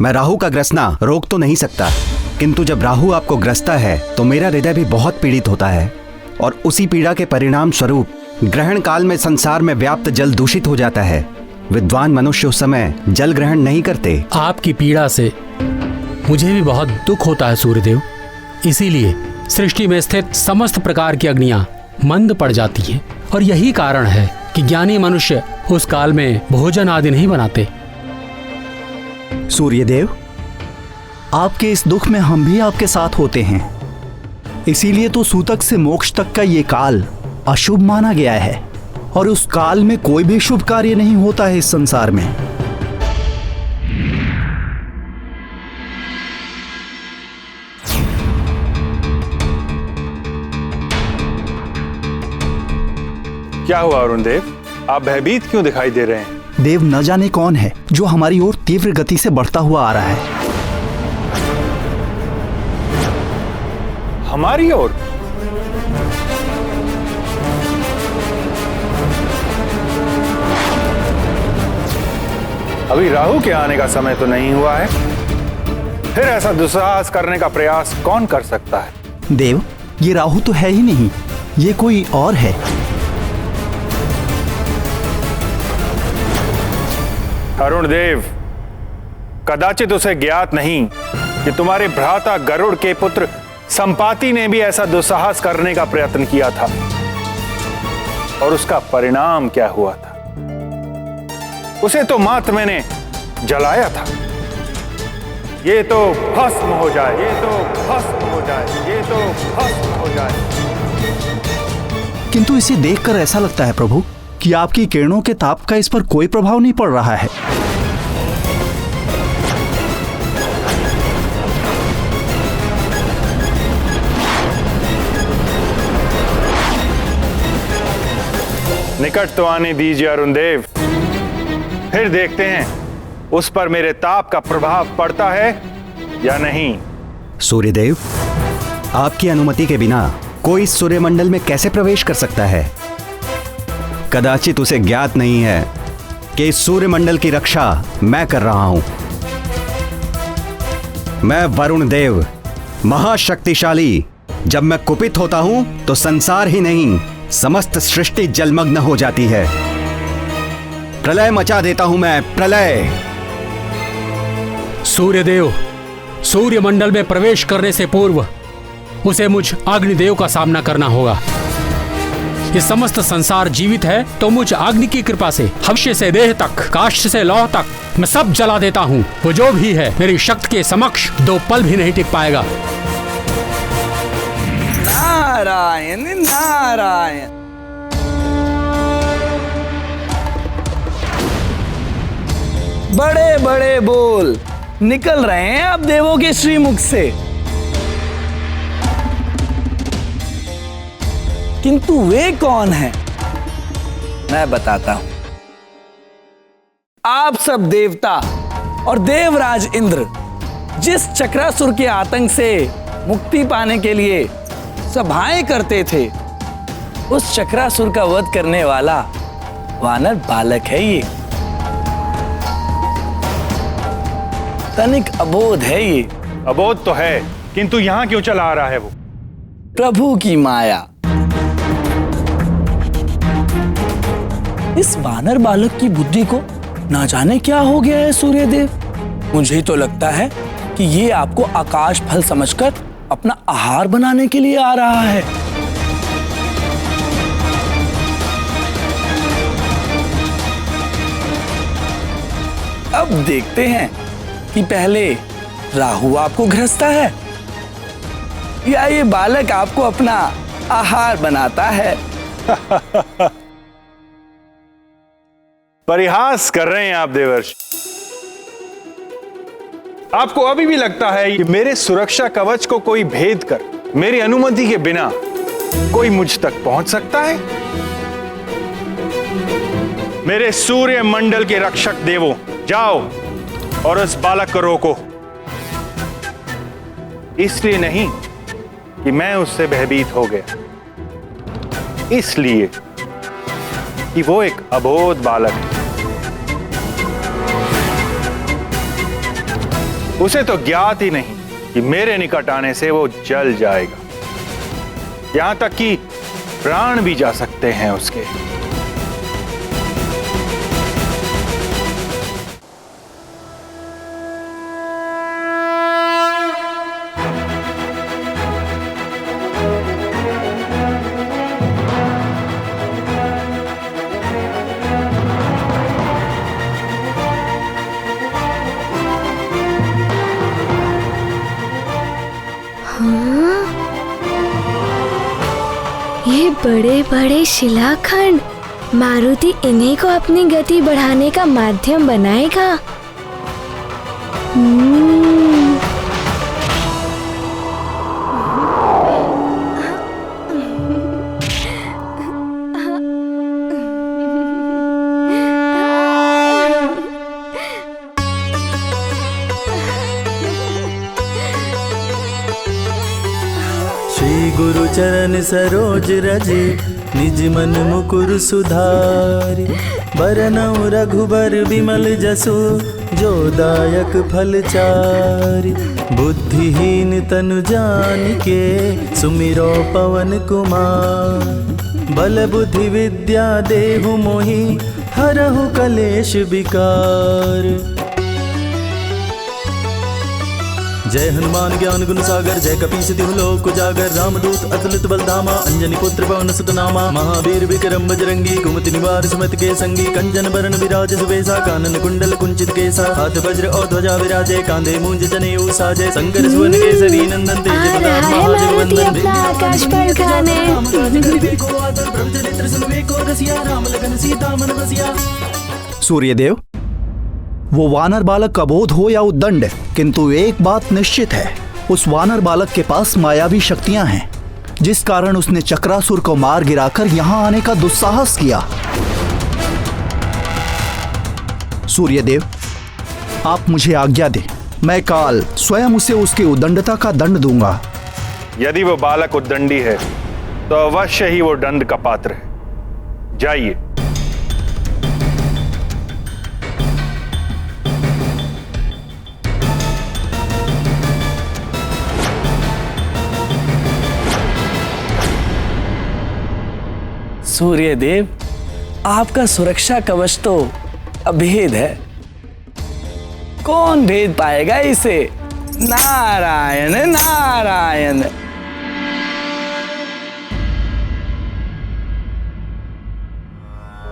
मैं राहु का ग्रसना रोक तो नहीं सकता, किंतु जब राहु आपको ग्रसता है तो मेरा हृदय भी बहुत पीड़ित होता है और उसी पीड़ा के परिणाम स्वरूप ग्रहण काल में संसार में व्याप्त जल दूषित हो जाता है। विद्वान मनुष्य उस समय जल ग्रहण नहीं करते। आपकी पीड़ा से मुझे भी बहुत दुख होता है सूर्यदेव, इसीलिए सृष्टि में स्थित समस्त प्रकार की अग्नियां मंद पड़ जाती हैं और यही कारण है कि ज्ञानी मनुष्य उस काल में भोजन आदि नहीं बनाते। सूर्यदेव, आपके इस दुख में हम भी आपके साथ होते हैं, इसीलिए तो सूतक से मोक्ष तक का ये काल अशुभ माना गया है और उस काल में कोई भी शुभ कार्य नहीं होता है इस संसार में। क्या हुआ अरुण देव, आप भयभीत क्यों दिखाई दे रहे हैं? देव, न जाने कौन है जो हमारी ओर तीव्र गति से बढ़ता हुआ आ रहा है। हमारी ओर? अभी राहु के आने का समय तो नहीं हुआ है, फिर ऐसा दुस्साहस करने का प्रयास कौन कर सकता है? देव, ये राहु तो है ही नहीं, ये कोई और है। अरुण देव, कदाचित उसे ज्ञात नहीं कि तुम्हारे भ्राता गरुड़ के पुत्र संपाति ने भी ऐसा दुस्साहस करने का प्रयत्न किया था और उसका परिणाम क्या हुआ था? उसे तो मात्र मैंने जलाया था। ये तो भस्म हो जाए, ये तो भस्म हो जाए, ये तो भस्म हो जाए। किंतु इसे देखकर ऐसा लगता है प्रभु कि आपकी किरणों के ताप का इस पर कोई प्रभाव नहीं पड़ रहा है। निकट तो आने दीजिए अरुण देव, फिर देखते हैं उस पर मेरे ताप का प्रभाव पड़ता है या नहीं। सूर्यदेव, आपकी अनुमति के बिना कोई सूर्यमंडल में कैसे प्रवेश कर सकता है? कदाचित उसे ज्ञात नहीं है कि इस सूर्यमंडल की रक्षा मैं कर रहा हूं। मैं वरुण देव, महाशक्तिशाली, जब मैं कुपित होता हूं तो संसार ही नहीं समस्त सृष्टि जलमग्न हो जाती है। प्रलय मचा देता हूं मैं, प्रलय। सूर्यदेव, सूर्यमंडल में प्रवेश करने से पूर्व उसे मुझ अग्निदेव का सामना करना होगा। ये समस्त संसार जीवित है तो मुझ अग्नि की कृपा से हव्य से देह तक, काष्ठ से लौह तक मैं सब जला देता हूँ। वो जो भी है मेरी शक्ति के समक्ष 2 पल भी नहीं टिक पाएगा। नारायण नारायण। बड़े बड़े बोल निकल रहे हैं अब देवों के श्रीमुख से, किंतु वे कौन हैं? मैं बताता हूं। आप सब देवता और देवराज इंद्र जिस चक्रासुर के आतंक से मुक्ति पाने के लिए सभाएं करते थे, उस चक्रासुर का वध करने वाला वानर बालक है ये। तनिक अबोध है ये। अबोध तो है, किंतु यहाँ क्यों चला आ रहा है वो? प्रभु की माया। इस वानर बालक की बुद्धि को ना जाने क्या हो गया है सूर्यदेव। मुझे तो लगता है कि ये आपको आकाश फल समझकर अपना आहार बनाने के लिए आ रहा है। अब देखते हैं कि पहले राहु आपको ग्रसता है या ये बालक आपको अपना आहार बनाता है। परिहास कर रहे हैं आप देवर्षि। आपको अभी भी लगता है कि मेरे सुरक्षा कवच को कोई भेद कर मेरी अनुमति के बिना कोई मुझ तक पहुंच सकता है? मेरे सूर्य मंडल के रक्षक देवों, जाओ और उस बालक को रोको। इसलिए नहीं कि मैं उससे भयभीत हो गया, इसलिए कि वो एक अबोध बालक है। उसे तो ज्ञात ही नहीं कि मेरे निकट आने से वो जल जाएगा, यहां तक कि प्राण भी जा सकते हैं उसके। ये बड़े बड़े शिलाखंड, मारुति इन्हीं को अपनी गति बढ़ाने का माध्यम बनाएगा। श्री गुरु चरण सरोज रजे निज मन मुकुर सुधारि। बरनउँ रघुबर विमल जसु जो दायक फल चारि। बुद्धिहीन तनु जानिके सुमिरो पवन कुमार। बल बुद्धि विद्या देहु मोहि हरहु कलेश विकार। जय हनुमान ज्ञान गुण सागर जय कपीस तिहु लोक उजागर। रामदूत अतुलित बलधामा अंजनी पुत्र पवन सुत नामा। महावीर विक्रम बजरंगी कुमति निवार सुमति के संगी। कंचन बरन विराज सुबेसा कानन कुंडल कुंचित केसा। हाथ वज्र और ध्वजा विराजे कांधे मूंज जनेऊ साजे। शंकर सुवन केसरी नंदन तेज प्रताप महाजगवंदन। आकाश पर खाने राम लगन सीता मन बसिया। सूर्यदेव, वो वानर बालक अबोध हो या उद्दंड, किंतु एक बात निश्चित है, उस वानर बालक के पास मायावी शक्तियां हैं, जिस कारण उसने चक्रासुर को मार गिराकर यहां आने का दुस्साहस किया। सूर्यदेव, आप मुझे आज्ञा दें, मैं काल स्वयं उसे उसकी उद्दंडता का दंड दूंगा। यदि वो बालक उद्दंडी है तो अवश्य ही वो दंड का पात्र है। जाइए। सूर्यदेव, आपका सुरक्षा कवच तो अभेद है, कौन भेद पाएगा इसे? नारायण नारायण।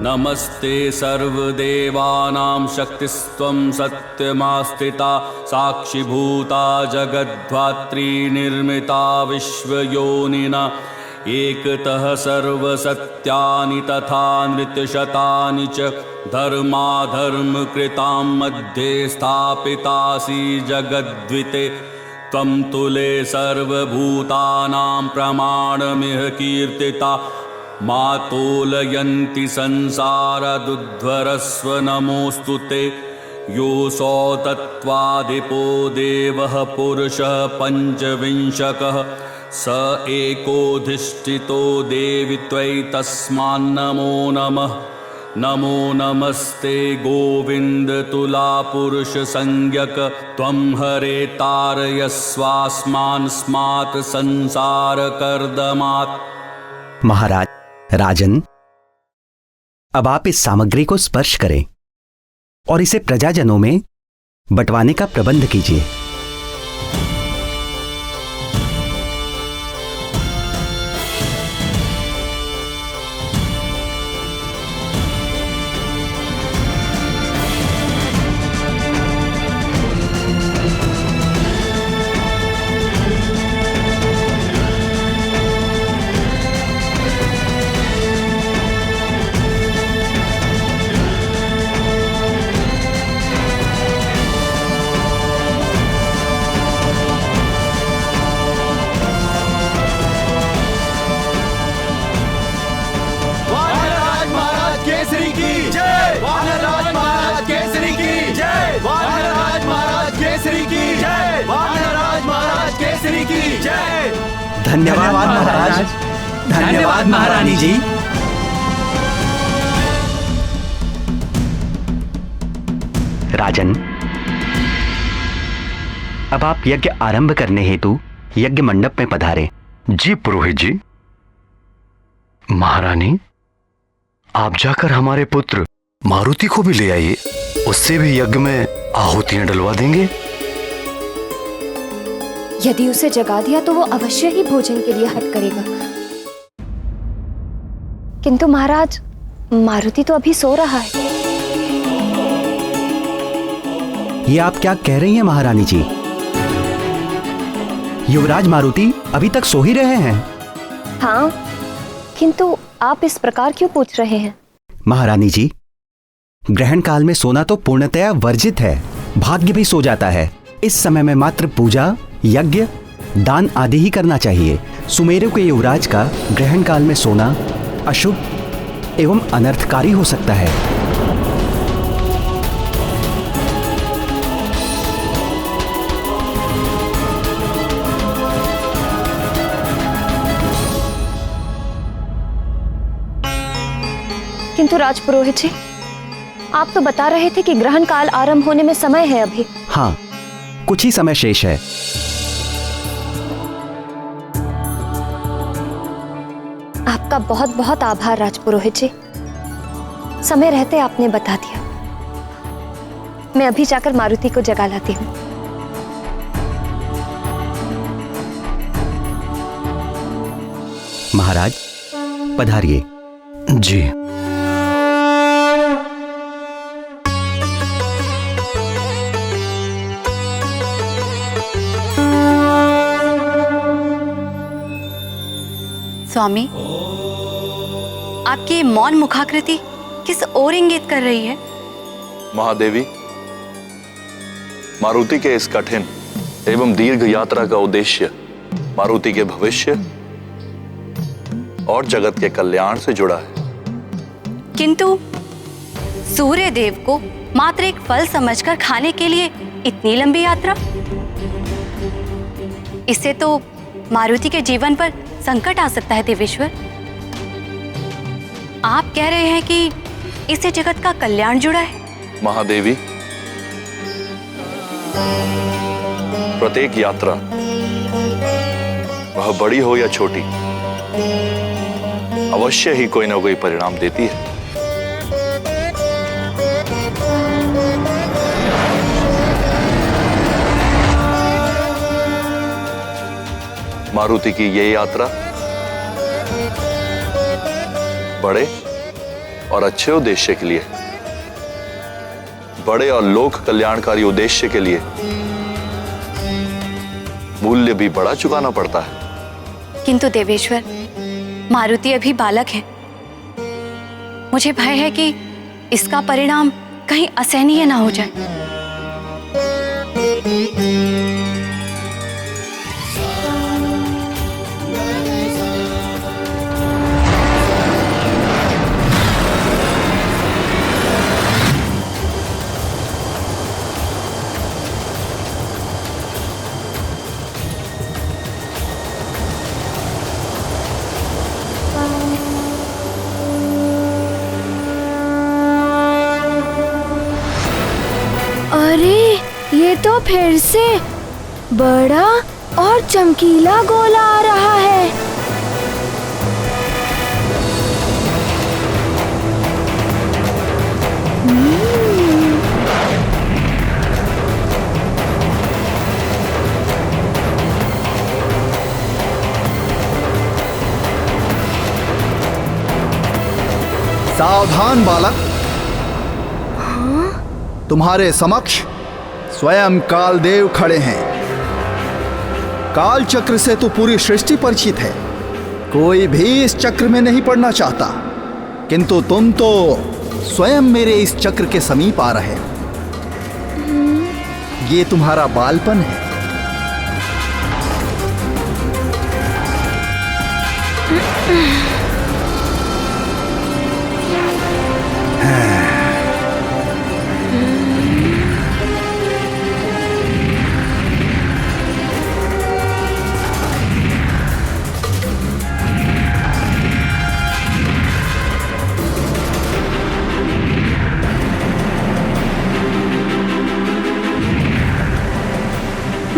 नमस्ते सर्वदेवानां शक्तिस्त्वं सत्यमास्थिता। साक्षिभूता जगद्धात्री निर्मिता विश्वयोनिना। एकतः सर्वसत्यानि तथा नृत्यशतानि च। धर्माधर्मकृतां मध्ये स्थापितासि जगद्विते। त्वं तुले सर्वभूतानां प्रमाणमिह कीर्तिता। मातोलयन्ति संसारदुद्ध्वरस्व नमोऽस्तु ते। योऽसौ तत्त्वाधिपो देवः पुरुषः पञ्चविंशकः। स एकोऽधिष्ठितो देवि त्वयि तस्मान्नमो नमः। नमो नमस्ते गोविंद तुला पुरुष संज्ञक त्वं हरे तारयस्वास्मान् स्मात् संसार कर्दमात्। महाराज, राजन, अब आप इस सामग्री को स्पर्श करें और इसे प्रजाजनों में बंटवाने का प्रबंध कीजिए। धन्यवाद महाराज। धन्यवाद महारानी जी। राजन, अब आप यज्ञ आरंभ करने हेतु यज्ञ मंडप में पधारे। जी पुरोहित जी। महारानी, आप जाकर हमारे पुत्र मारुति को भी ले आइए, उससे भी यज्ञ में आहुतियां डलवा देंगे। यदि उसे जगा दिया तो वो अवश्य ही भोजन के लिए हट करेगा। किंतु महाराज, मारुति तो अभी सो रहा है। ये आप क्या कह रही हैं महारानी जी? युवराज मारुति अभी तक सो ही रहे हैं। हाँ, किंतु आप इस प्रकार क्यों पूछ रहे हैं? महारानी जी, ग्रहण काल में सोना तो पूर्णतया वर्जित है। भाग्य भी सो जाता है। इस समय में मात्र पूजा, यज्ञ, दान आदि ही करना चाहिए। सुमेरु के युवराज का ग्रहण काल में सोना अशुभ एवं अनर्थकारी हो सकता है। किंतु राजपुरोहित जी, आप तो बता रहे थे कि ग्रहण काल आरंभ होने में समय है अभी। हाँ, कुछ ही समय शेष है। आपका बहुत बहुत आभार राजपुरोहित जी। समय रहते आपने बता दिया। मैं अभी जाकर मारुति को जगा लाती हूँ। महाराज, पधारिए। जी। स्वामी, आपकी मौन मुखाकृति किस ओर इंगित कर रही है? महादेवी, मारुति के इस कठिन एवं दीर्घ यात्रा का उद्देश्य मारुति के भविष्य और जगत के कल्याण से जुड़ा है। किंतु सूर्य देव को मात्र एक फल समझकर खाने के लिए इतनी लंबी यात्रा? इससे तो मारुति के जीवन पर संकट आ सकता है देवेश्वर। आप कह रहे हैं कि इससे जगत का कल्याण जुड़ा है? महादेवी, प्रत्येक यात्रा, वह बड़ी हो या छोटी, अवश्य ही कोई ना कोई परिणाम देती है। मारुति की ये यात्रा बड़े और अच्छे उद्देश्य के लिए, बड़े और लोक कल्याणकारी उद्देश्य के लिए मूल्य भी बड़ा चुकाना पड़ता है। किंतु देवेश्वर, मारुति अभी बालक है। मुझे भय है कि इसका परिणाम कहीं असहनीय ना हो जाए। अरे ये तो फिर से बड़ा और चमकीला गोला आ रहा है। सावधान बालक। तुम्हारे समक्ष स्वयं कालदेव खड़े हैं। काल चक्र से तो पूरी सृष्टि परिचित है, कोई भी इस चक्र में नहीं पड़ना चाहता, किंतु तुम तो स्वयं मेरे इस चक्र के समीप आ रहे हो। ये तुम्हारा बालपन है।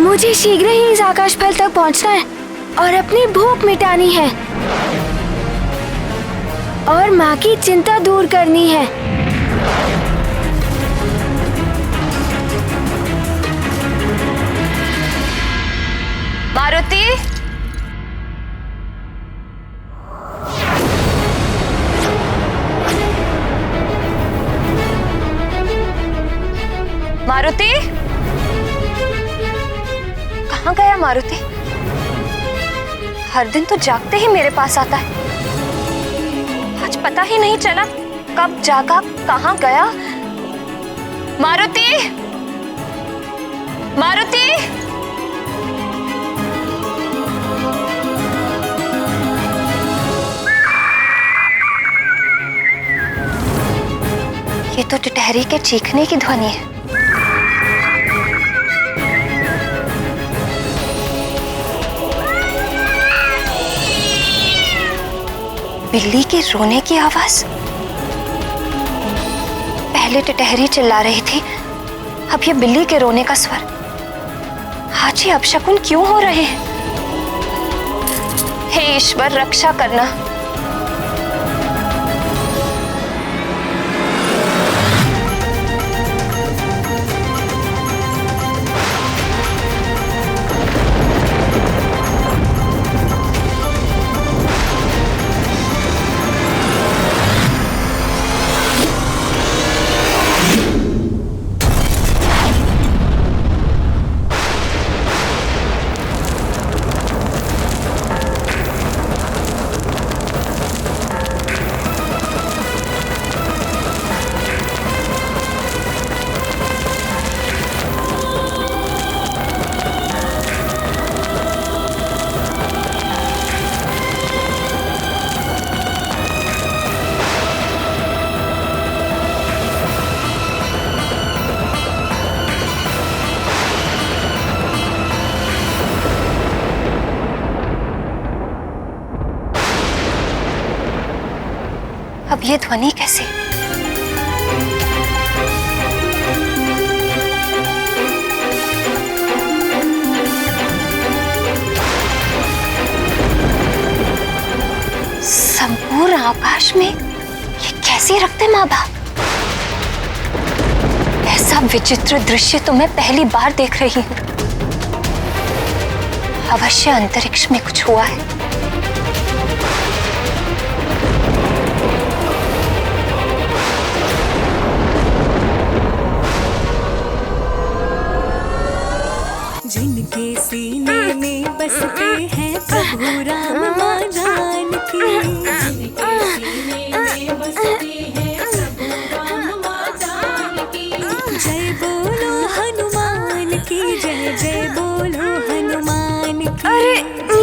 मुझे शीघ्र ही इस आकाश फल तक पहुंचना है और अपनी भूख मिटानी है और माँ की चिंता दूर करनी है। मारुति, मारुति, कहाँ गया मारुति? हर दिन तो जागते ही मेरे पास आता है, आज पता ही नहीं चला कब जागा कहाँ गया। मारुति, मारुति, ये तो टिटहरी के चीखने की ध्वनि है। बिल्ली के रोने की आवाज। पहले टिटहरी चिल्ला रही थी, अब ये बिल्ली के रोने का स्वर। आज ये अपशकुन क्यों हो रहे हैं? हे ईश्वर, रक्षा करना। अब ये ध्वनि कैसे? संपूर्ण आकाश में ये कैसे रखते माँ बाप? ऐसा विचित्र दृश्य तो मैं पहली बार देख रही हूँ। अवश्य अंतरिक्ष में कुछ हुआ है। जिनके सीने में बसते हैं प्रभु राम माँ जानकी, जिनके सीने में बसते हैं प्रभु राम माँ जानकी। जय बोलो हनुमान की, जय जय बोलो हनुमान की। अरे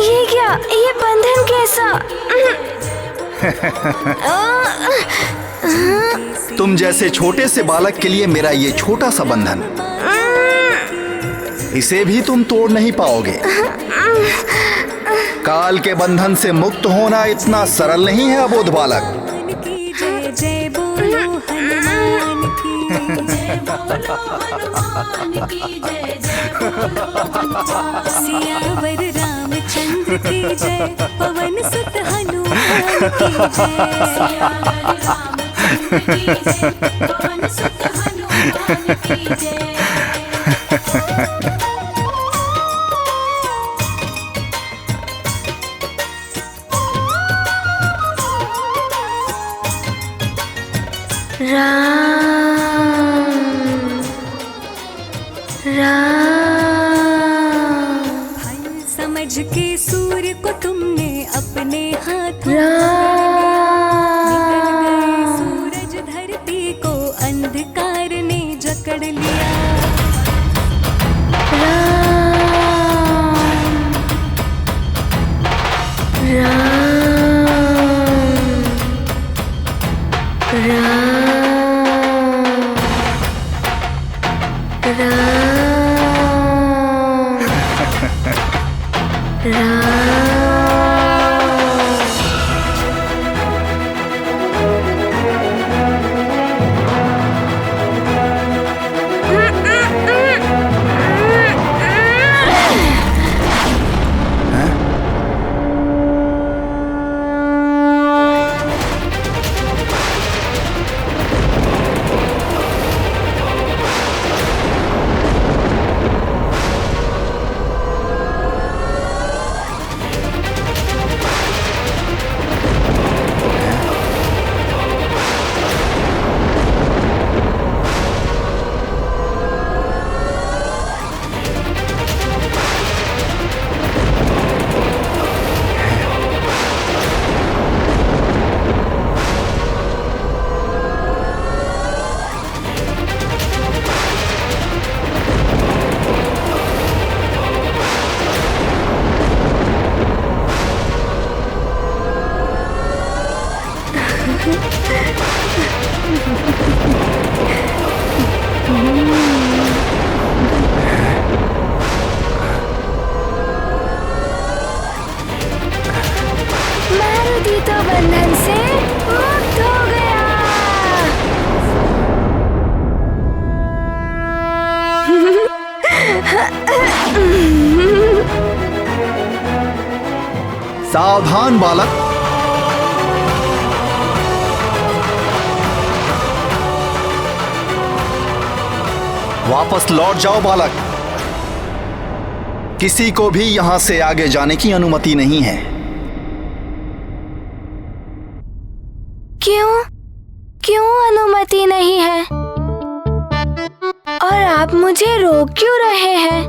ये क्या, ये बंधन कैसा? तुम जैसे छोटे से बालक के लिए मेरा ये छोटा सा बंधन, इसे भी तुम तोड़ नहीं पाओगे। काल के बंधन से मुक्त होना इतना सरल नहीं है अबोध बालक। जय जय बोलो हनुमान की। सियावर रामचंद्र की जय, पवन सुत हनुमान की जय। पवन सुत हनुमान की जय। फल समझ के सूर्य को तुमने अपने हाथों निकल गए, सूरज धरती को अंधकार ने जकड़ लिया। मारुति तो बंधन से मुक्त हो गया। सावधान बालक, वापस लौट जाओ बालक। किसी को भी यहां से आगे जाने की अनुमति नहीं है। क्यों? क्यों अनुमति नहीं है? और आप मुझे रोक क्यों रहे हैं?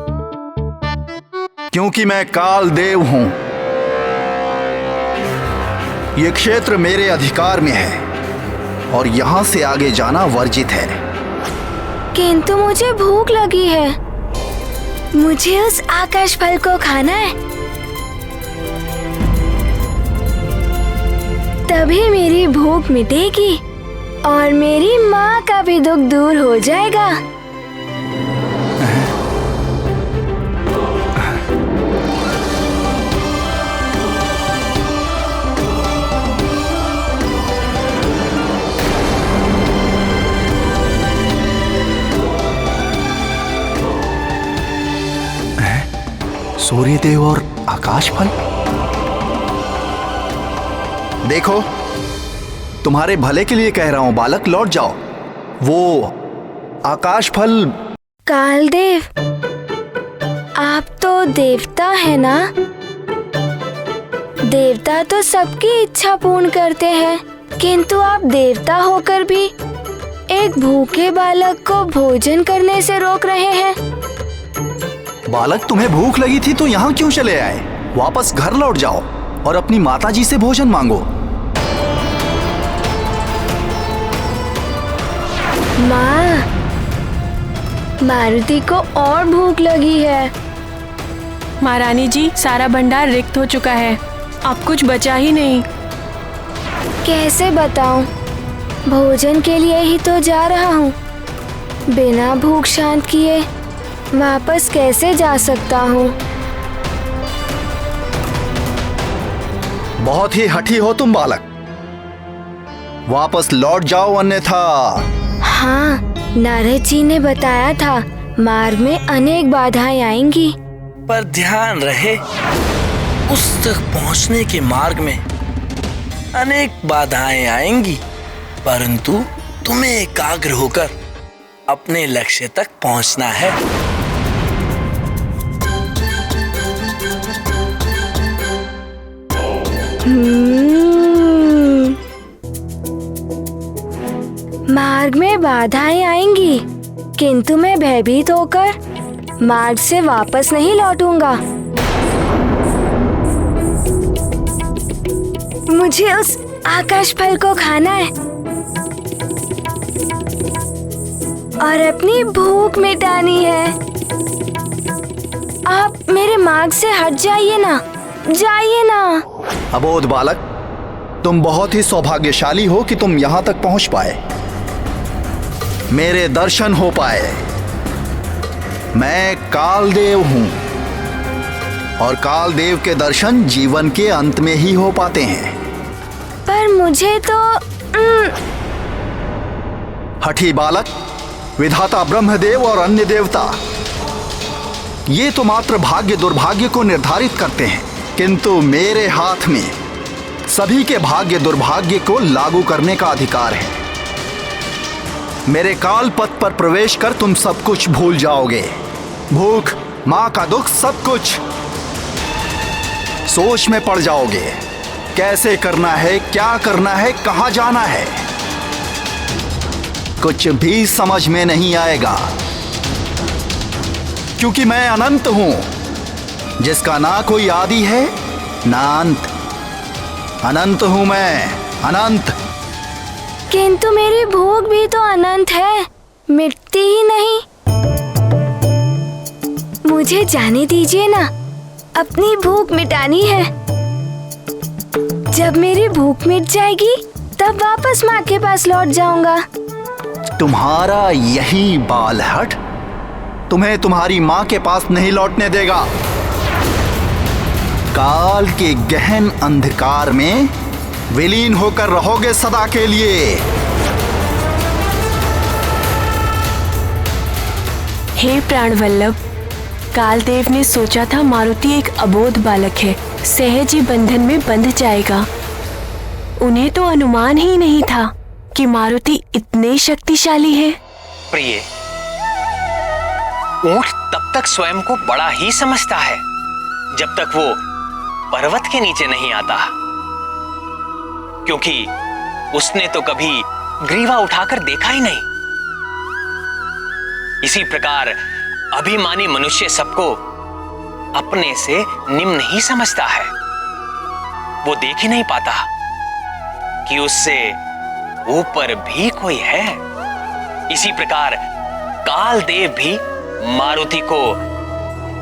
क्योंकि मैं काल देव हूं। ये क्षेत्र मेरे अधिकार में है और यहां से आगे जाना वर्जित है। किंतु मुझे भूख लगी है। मुझे उस आकाश फल को खाना है। तभी मेरी भूख मिटेगी और मेरी माँ का भी दुख दूर हो जाएगा। सूर्यदेव और आकाश फल। देखो, तुम्हारे भले के लिए कह रहा हूं बालक, लौट जाओ। वो आकाश फल। कालदेव, आप तो देवता है ना? देवता तो सबकी इच्छा पूर्ण करते हैं, किंतु आप देवता होकर भी एक भूखे बालक को भोजन करने से रोक रहे हैं। बालक, तुम्हें भूख लगी थी तो यहाँ क्यों चले आए? वापस घर लौट जाओ और अपनी माताजी से भोजन मांगो। माँ, मारुति को और भूख लगी है। महारानी जी, सारा भंडार रिक्त हो चुका है, अब कुछ बचा ही नहीं। कैसे बताऊं? भोजन के लिए ही तो जा रहा हूँ। बिना भूख शांत किए वापस कैसे जा सकता हूँ? बहुत ही हठी हो तुम बालक, वापस लौट जाओ अन्यथा। हाँ, नारद जी ने बताया था मार्ग में अनेक बाधाएं आएंगी। पर ध्यान रहे, उस तक पहुंचने के मार्ग में अनेक बाधाएं आएंगी, परंतु तुम्हें एकाग्र होकर अपने लक्ष्य तक पहुंचना है। मार्ग में बाधाएं आएंगी, किंतु मैं भयभीत होकर मार्ग से वापस नहीं लौटूंगा। मुझे उस आकाश फल को खाना है और अपनी भूख मिटानी है। आप मेरे मार्ग से हट जाइए ना, जाइए ना। अबोध बालक, तुम बहुत ही सौभाग्यशाली हो कि तुम यहाँ तक पहुँच पाए, मेरे दर्शन हो पाए। मैं कालदेव हूँ और कालदेव के दर्शन जीवन के अंत में ही हो पाते हैं। पर मुझे तो हठी बालक, विधाता ब्रह्मदेव और अन्य देवता ये तो मात्र भाग्य दुर्भाग्य को निर्धारित करते हैं, किंतु मेरे हाथ में सभी के भाग्य दुर्भाग्य को लागू करने का अधिकार है। मेरे काल पथ पर प्रवेश कर तुम सब कुछ भूल जाओगे, भूख, माँ का दुख, सब कुछ। सोच में पड़ जाओगे, कैसे करना है, क्या करना है, कहाँ जाना है, कुछ भी समझ में नहीं आएगा। क्योंकि मैं अनंत हूं, जिसका ना कोई आदि है ना अंत। अनंत हूं मैं, अनंत। किंतु मेरी भूख भी तो अनंत है, मिटती ही नहीं। मुझे जाने दीजिए ना, अपनी भूख मिटानी है। जब मेरी भूख मिट जाएगी तब वापस माँ के पास लौट जाऊंगा। तुम्हारा यही बालहट तुम्हें तुम्हारी माँ के पास नहीं लौटने देगा। काल के गहन अंधकार में विलीन होकर रहोगे सदा के लिए। हे प्राणवल्लभ, कालदेव ने सोचा था मारुति एक अबोध बालक है, सहज ही बंधन में बंध जाएगा। उन्हें तो अनुमान ही नहीं था कि मारुति इतने शक्तिशाली है। प्रिय, ऊंट तब तक स्वयं को बड़ा ही समझता है जब तक वो पर्वत के नीचे नहीं आता, क्योंकि उसने तो कभी ग्रीवा उठाकर देखा ही नहीं। इसी प्रकार अभिमानी मनुष्य सबको अपने से निम्न ही समझता है। वो देख ही नहीं पाता कि उससे ऊपर भी कोई है। इसी प्रकार कालदेव भी मारुति को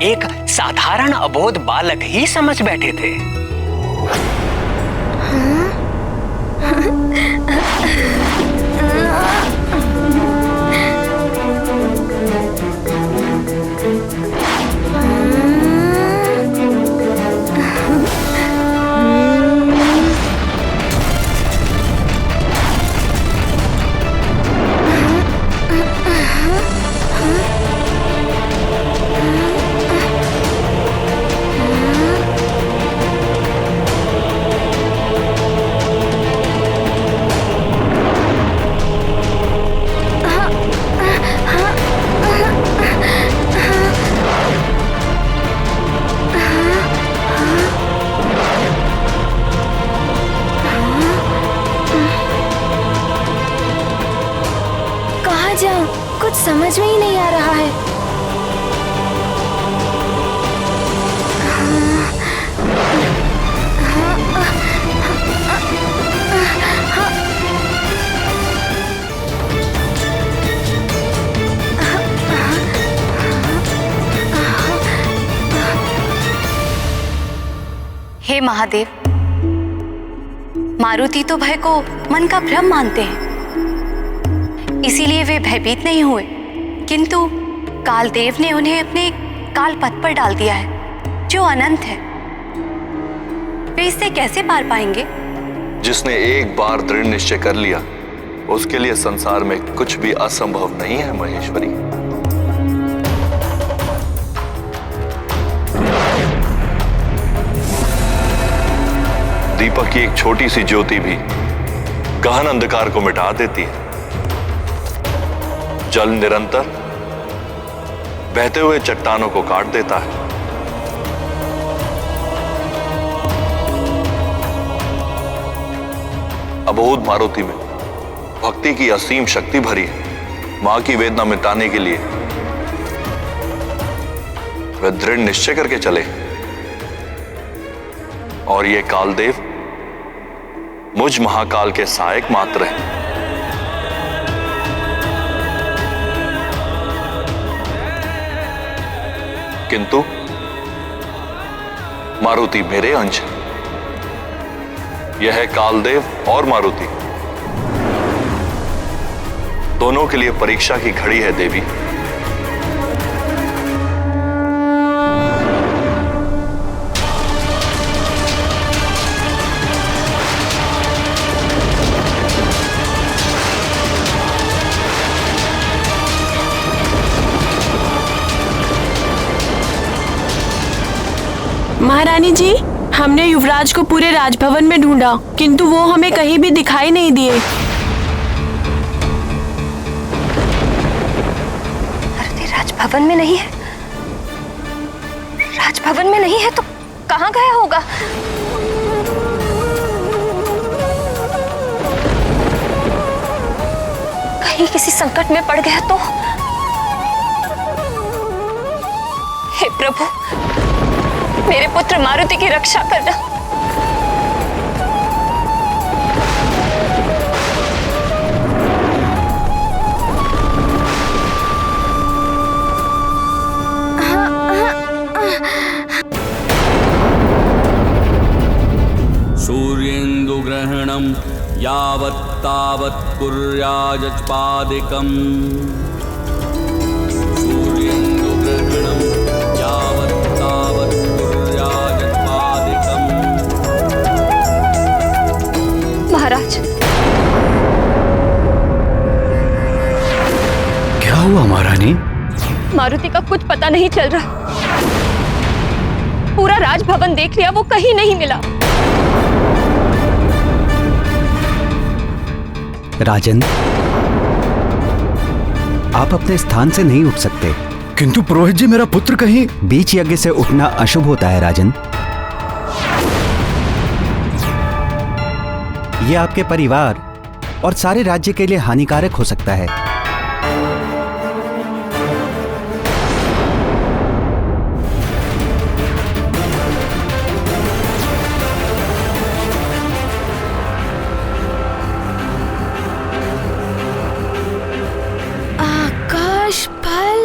एक साधारण अबोध बालक ही समझ बैठे थे। कुछ समझ में ही नहीं आ रहा है। हे महादेव, मारुति तो भय को मन का भ्रम मानते हैं, इसीलिए वे भयभीत नहीं हुए, किंतु कालदेव ने उन्हें अपने काल पथ पर डाल दिया है जो अनंत है। वे इससे कैसे पार पाएंगे? जिसने एक बार दृढ़ निश्चय कर लिया उसके लिए संसार में कुछ भी असंभव नहीं है महेश्वरी। दीपक की एक छोटी सी ज्योति भी गहन अंधकार को मिटा देती है। जल निरंतर बहते हुए चट्टानों को काट देता है। अबोध मारुति में भक्ति की असीम शक्ति भरी है। मां की वेदना मिटाने के लिए वे दृढ़ निश्चय करके चले और ये कालदेव मुझ महाकाल के सहायक मात्र हैं। किंतु मारुति मेरे अंश है। यह है कालदेव और मारुति, दोनों के लिए परीक्षा की घड़ी है देवी। महारानी जी, हमने युवराज को पूरे राजभवन में ढूंढा, किंतु वो हमें कहीं भी दिखाई नहीं दिए। मारुति राजभवन में नहीं है? राजभवन में नहीं है तो कहाँ गया होगा? कहीं किसी संकट में पड़ गया तो? हे प्रभु, मेरे पुत्र मारुति की रक्षा करना। सूर्येन्दुग्रहणं यावत् तावत् कुर्याजपादिकम्। सूर्येन्दुग्रहणं यावत् तावत् कुर्याजपादिकम्। महाराज, क्या हुआ महारानी? मारुति का कुछ पता नहीं चल रहा। पूरा राजभवन देख लिया, वो कहीं नहीं मिला। राजन, आप अपने स्थान से नहीं उठ सकते। किंतु पुरोहित जी, मेरा पुत्र कहीं। बीच यज्ञ से उठना अशुभ होता है राजन। यह आपके परिवार और सारे राज्य के लिए हानिकारक हो सकता है। आकाश फल।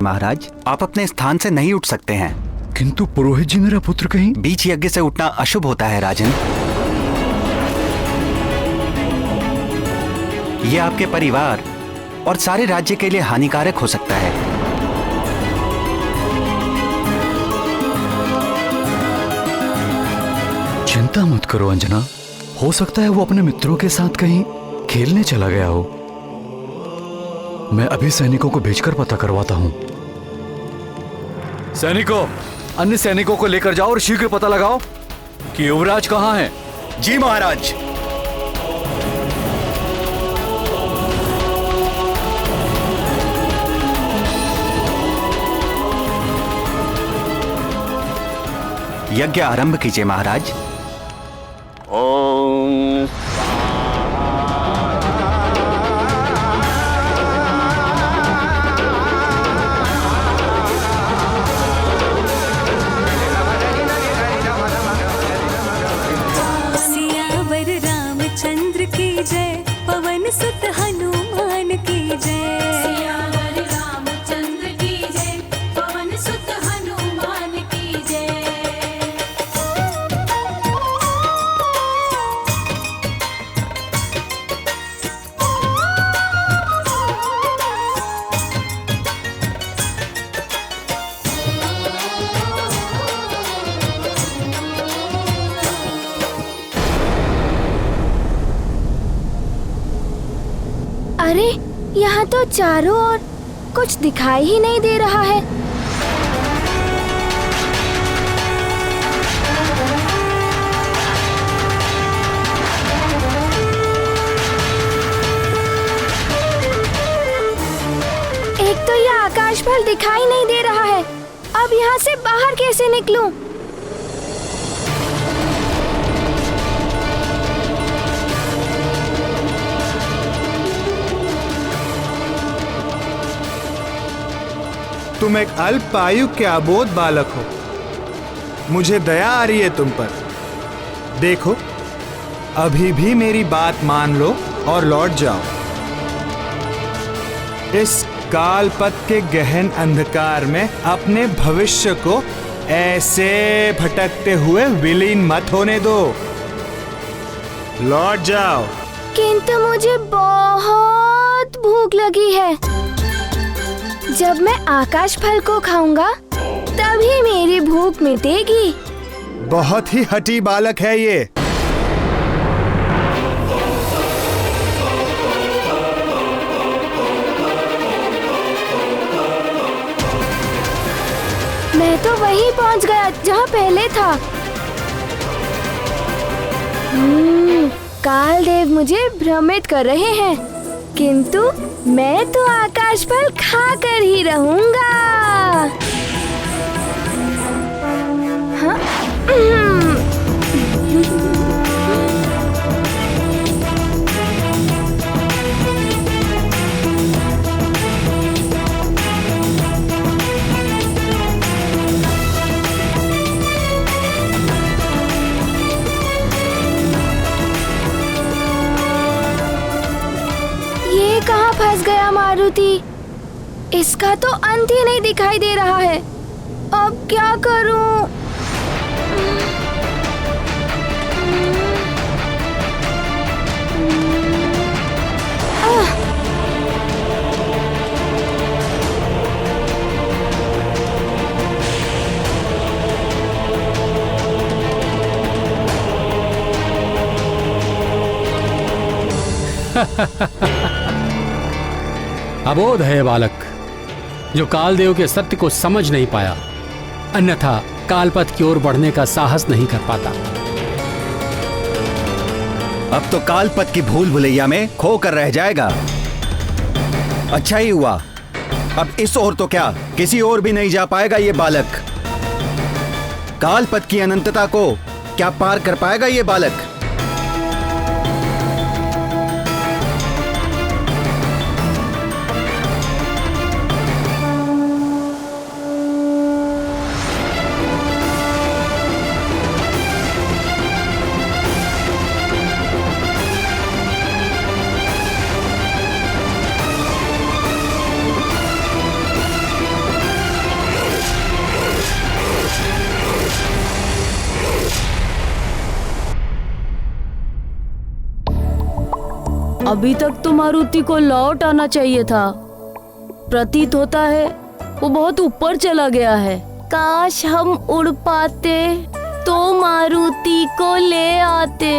महाराज, आप अपने स्थान से नहीं उठ सकते हैं। किंतु पुरोहित जी, मेरा पुत्र कहीं। बीच यज्ञ से उठना अशुभ होता है राजन। यह आपके परिवार और सारे राज्य के लिए हानिकारक हो सकता है। चिंता मत करो अंजना, हो सकता है वो अपने मित्रों के साथ कहीं खेलने चला गया हो। मैं अभी सैनिकों को भेजकर पता करवाता हूं। सैनिकों, अन्य सैनिकों को लेकर जाओ और शीघ्र पता लगाओ कि युवराज कहां है। जी महाराज। यज्ञ आरंभ कीजिए महाराज। ओम सियावर रामचंद्र की जय, पवन सुत हनुमान की जय। सियावर रामचंद्र की जय, पवन सुत हनुमान की जय। अरे यहाँ तो चारों ओर कुछ दिखाई ही नहीं दे रहा है। एक तो यह आकाश फल दिखाई नहीं दे रहा है। अब यहाँ से बाहर कैसे निकलूं? तुम एक अल्पायु के अबोध बालक हो। मुझे दया आ रही है तुम पर। देखो, अभी भी मेरी बात मान लो और लौट जाओ। इस कालपथ के गहन अंधकार में अपने भविष्य को ऐसे भटकते हुए विलीन मत होने दो। लौट जाओ। किंतु मुझे बहुत भूख लगी है। जब मैं आकाश फल को खाऊंगा तभी मेरी भूख मिटेगी। बहुत ही हठी बालक है ये। मैं तो वहीं पहुंच गया जहां पहले था। कालदेव मुझे भ्रमित कर रहे हैं, किंतु मैं तो आकाश फल खाकर ही रहूंगा। हाँ? कहाँ फंस गया मारुति? इसका तो अंत ही नहीं दिखाई दे रहा है। अब क्या करूं? अबोध है बालक, जो कालदेव के सत्य को समझ नहीं पाया, अन्यथा कालपथ की ओर बढ़ने का साहस नहीं कर पाता। अब तो कालपथ की भूल भुलैया में खो कर रह जाएगा। अच्छा ही हुआ, अब इस ओर तो क्या किसी और भी नहीं जा पाएगा ये बालक। कालपथ की अनंतता को क्या पार कर पाएगा ये बालक? अभी तक तो मारुति को लौट आना चाहिए था। प्रतीत होता है वो बहुत ऊपर चला गया है। काश हम उड़ पाते तो मारुति को ले आते।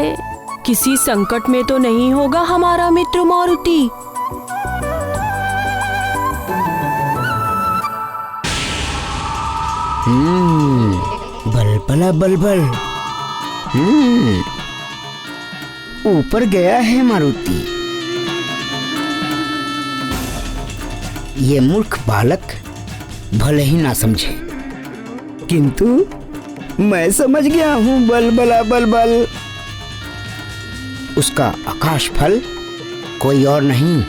किसी संकट में तो नहीं होगा हमारा मित्र मारुति? बलबला बलबल। ऊपर गया है मारुति। ये मूर्ख बालक भले ही ना समझे, किंतु मैं समझ गया हूँ। बलबला बलबल। उसका आकाश फल कोई और नहीं,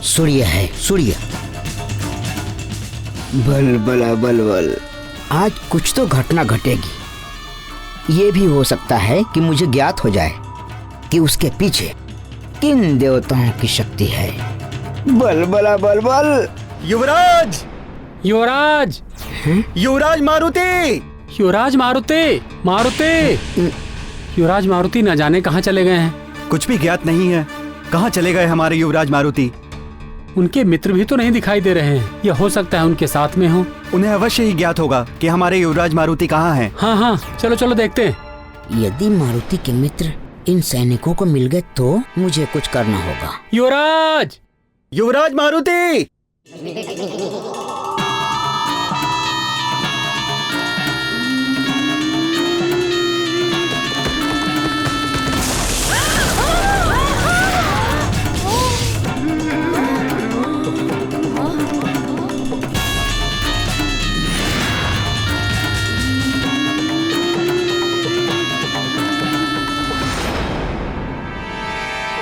सूर्य है, सूर्य। बलबला बलबल। आज कुछ तो घटना घटेगी। ये भी हो सकता है कि मुझे ज्ञात हो जाए कि उसके पीछे किन देवताओं की शक्ति है। बलबला बलबल। युवराज! युवराज! युवराज मारुति! युवराज मारुति! मारुति! युवराज मारुति न जाने कहाँ चले गए हैं। कुछ भी ज्ञात नहीं है। कहाँ चले गए हमारे युवराज मारुति? उनके मित्र भी तो नहीं दिखाई दे रहे हैं। यह हो सकता है उनके साथ में हो। उन्हें अवश्य ही ज्ञात होगा कि हमारे युवराज मारुति कहाँ हैं। हाँ हाँ, चलो चलो देखते हैं। यदि मारुति के मित्र इन सैनिकों को मिल गए तो मुझे कुछ करना होगा। युवराज! युवराज मारुति!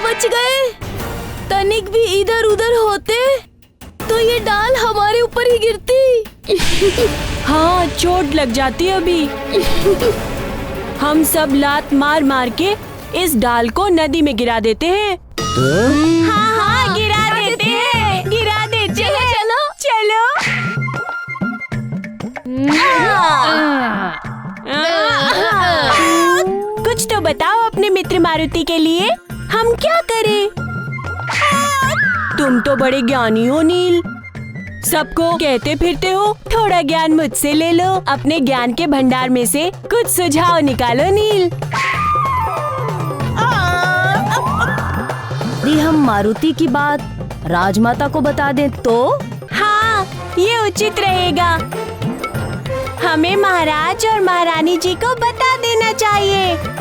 बच गए। तनिक भी इधर उधर होते तो ये डाल हमारे ऊपर ही गिरती। हाँ, चोट लग जाती अभी। हम सब लात मार मार के इस डाल को नदी में गिरा देते हैं। हाँ हाँ, गिरा देते हैं, गिरा देते हैं। चलो चलो। कुछ तो बताओ अपने मित्र मारुति के लिए, हम क्या करें? तुम तो बड़े ज्ञानी हो नील, सबको कहते फिरते हो। थोड़ा ज्ञान मुझसे ले लो, अपने ज्ञान के भंडार में से कुछ सुझाव निकालो नील। यदि हम मारुति की बात राजमाता को बता दें तो? हाँ, ये उचित रहेगा। हमें महाराज और महारानी जी को बता देना चाहिए।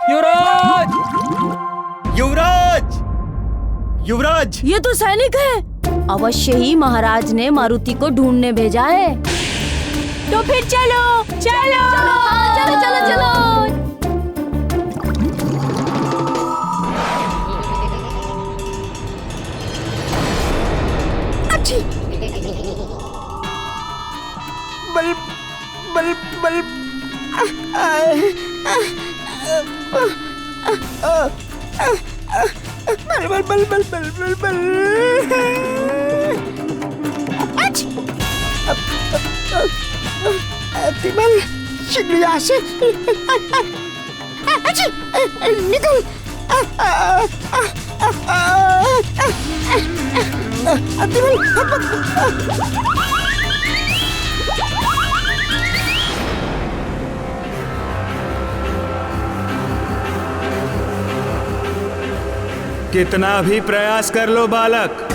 युवराज! युवराज! युवराज! ये तो सैनिक है। अवश्य ही महाराज ने मारुति को ढूंढने भेजा है। तो फिर चलो चलो चलो चलो चलो। बल बल बल बल बल बल बल बल बल तिमल शीघ्र यहाँ से निकल। कितना भी प्रयास कर लो बालक,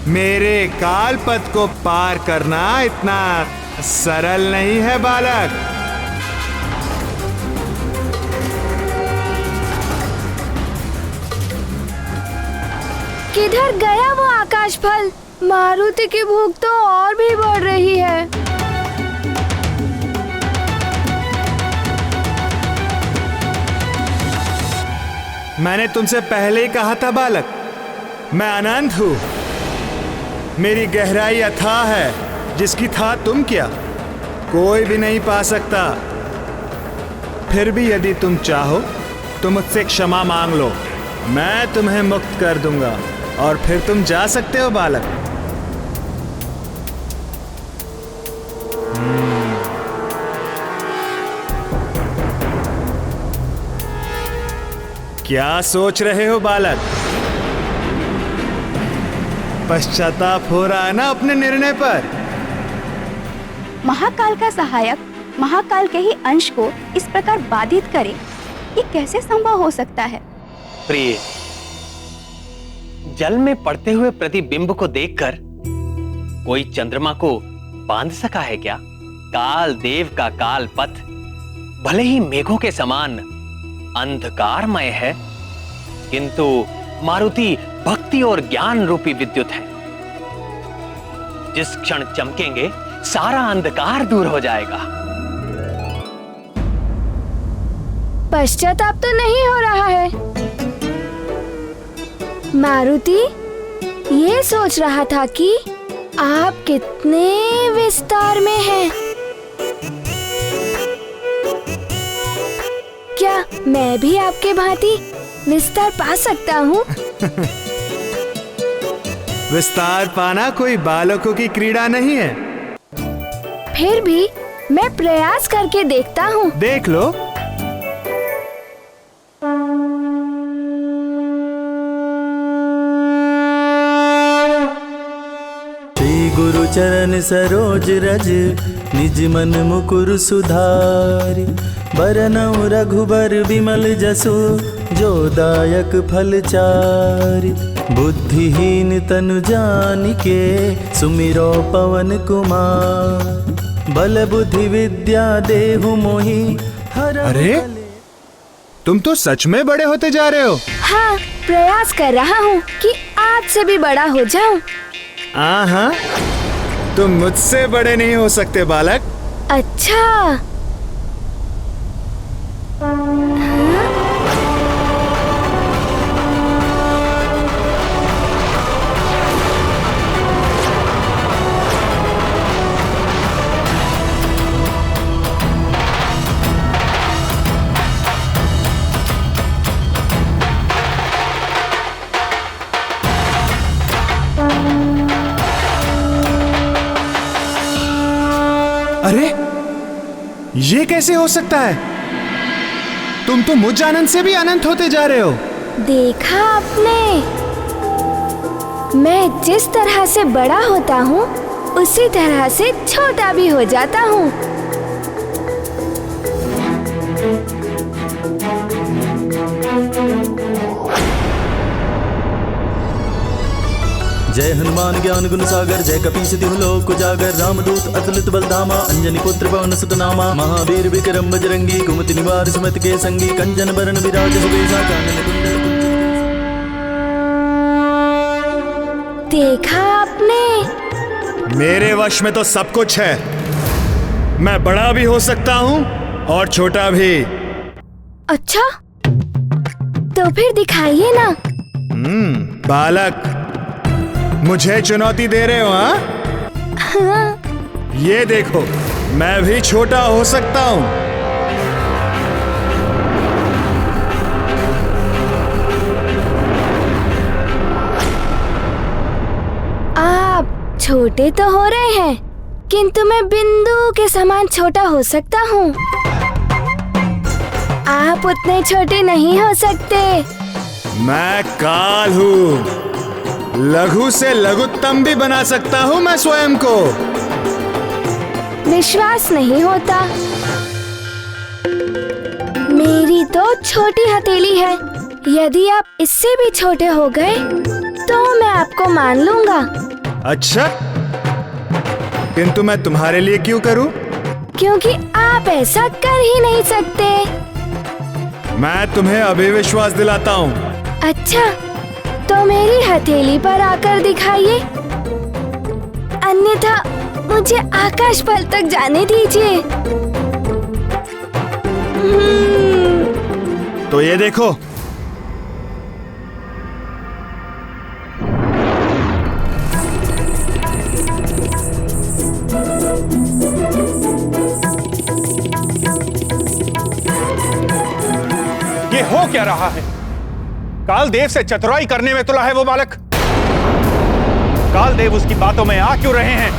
मेरे कालपथ को पार करना इतना सरल नहीं है बालक। किधर गया वो आकाश फल? मारुति की भूख तो और भी बढ़ रही है। मैंने तुमसे पहले ही कहा था बालक, मैं अनंत हूं। मेरी गहराई अथाह है, जिसकी था तुम क्या कोई भी नहीं पा सकता। फिर भी यदि तुम चाहो तो मुझसे क्षमा मांग लो, मैं तुम्हें मुक्त कर दूंगा और फिर तुम जा सकते हो बालक। क्या सोच रहे हो बालक? पश्चाताप हो रहा है ना अपने निर्णय पर? महाकाल का सहायक महाकाल के ही अंश को इस प्रकार बाधित करे, ये कैसे संभव हो सकता है? प्रिय, जल में पड़ते हुए प्रतिबिंब को देखकर कोई चंद्रमा को बांध सका है क्या? काल देव का काल पथ भले ही मेघों के समान अंधकारमय है, किंतु मारुति भक्ति और ज्ञान रूपी विद्युत है। जिस क्षण चमकेंगे सारा अंधकार दूर हो जाएगा। पश्चाताप तो नहीं हो रहा है। मारुति ये सोच रहा था कि आप कितने विस्तार में हैं। क्या मैं भी आपके भांति विस्तार पा सकता हूँ? विस्तार पाना कोई बालकों की क्रीड़ा नहीं है। फिर भी मैं प्रयास करके देखता हूँ। देख लो। श्री गुरु चरण सरोज रज निज मन मुकुर सुधारि बरनउँ रघुबर विमल जसु जो दायक फल चारि बुद्धिहीन तनु जानिके सुमिरो पवन कुमार बल बुद्धि विद्या देहु मोहि हर। अरे तुम तो सच में बड़े होते जा रहे हो। हाँ, प्रयास कर रहा हूँ कि आज से भी बड़ा हो जाऊँ। हाँ, तुम मुझसे बड़े नहीं हो सकते बालक। अच्छा। अरे ये कैसे हो सकता है? तुम तो मुझ अनंत से भी अनंत होते जा रहे हो। देखा आपने, मैं जिस तरह से बड़ा होता हूँ उसी तरह से छोटा भी हो जाता हूँ। जय हनुमान ज्ञान गुण सागर जय कपीस तिहु लोक उजागर रामदूत अतुलित बलधामा अंजनी पुत्र पवन सुत नामा महावीर विक्रम बजरंगी कुमति निवार सुमति के संगी कंचन बरन विराज सुबेसा कानन कुंडल देखा आपने, मेरे वश में तो सब कुछ है। मैं बड़ा भी हो सकता हूँ और छोटा भी। अच्छा, तो फिर दिखाइए ना। बालक, मुझे चुनौती दे रहे हो? हाँ? ये देखो, मैं भी छोटा हो सकता हूँ। आप छोटे तो हो रहे हैं, किंतु मैं बिंदु के समान छोटा हो सकता हूँ। आप उतने छोटे नहीं हो सकते। मैं काल हूँ, लघु से लघुत्तम भी बना सकता हूँ मैं स्वयं को। विश्वास नहीं होता। मेरी तो छोटी हथेली है। यदि आप इससे भी छोटे हो गए तो मैं आपको मान लूंगा। अच्छा, किंतु मैं तुम्हारे लिए क्यों करूं? क्योंकि आप ऐसा कर ही नहीं सकते। मैं तुम्हें अभी विश्वास दिलाता हूँ। अच्छा, तो मेरी हथेली पर आकर दिखाइए, अन्यथा मुझे आकाश पल तक जाने दीजिए। तो ये देखो, ये हो क्या रहा है? कालदेव से चतुराई करने में तुला है वो बालक। कालदेव उसकी बातों में आ क्यों रहे हैं?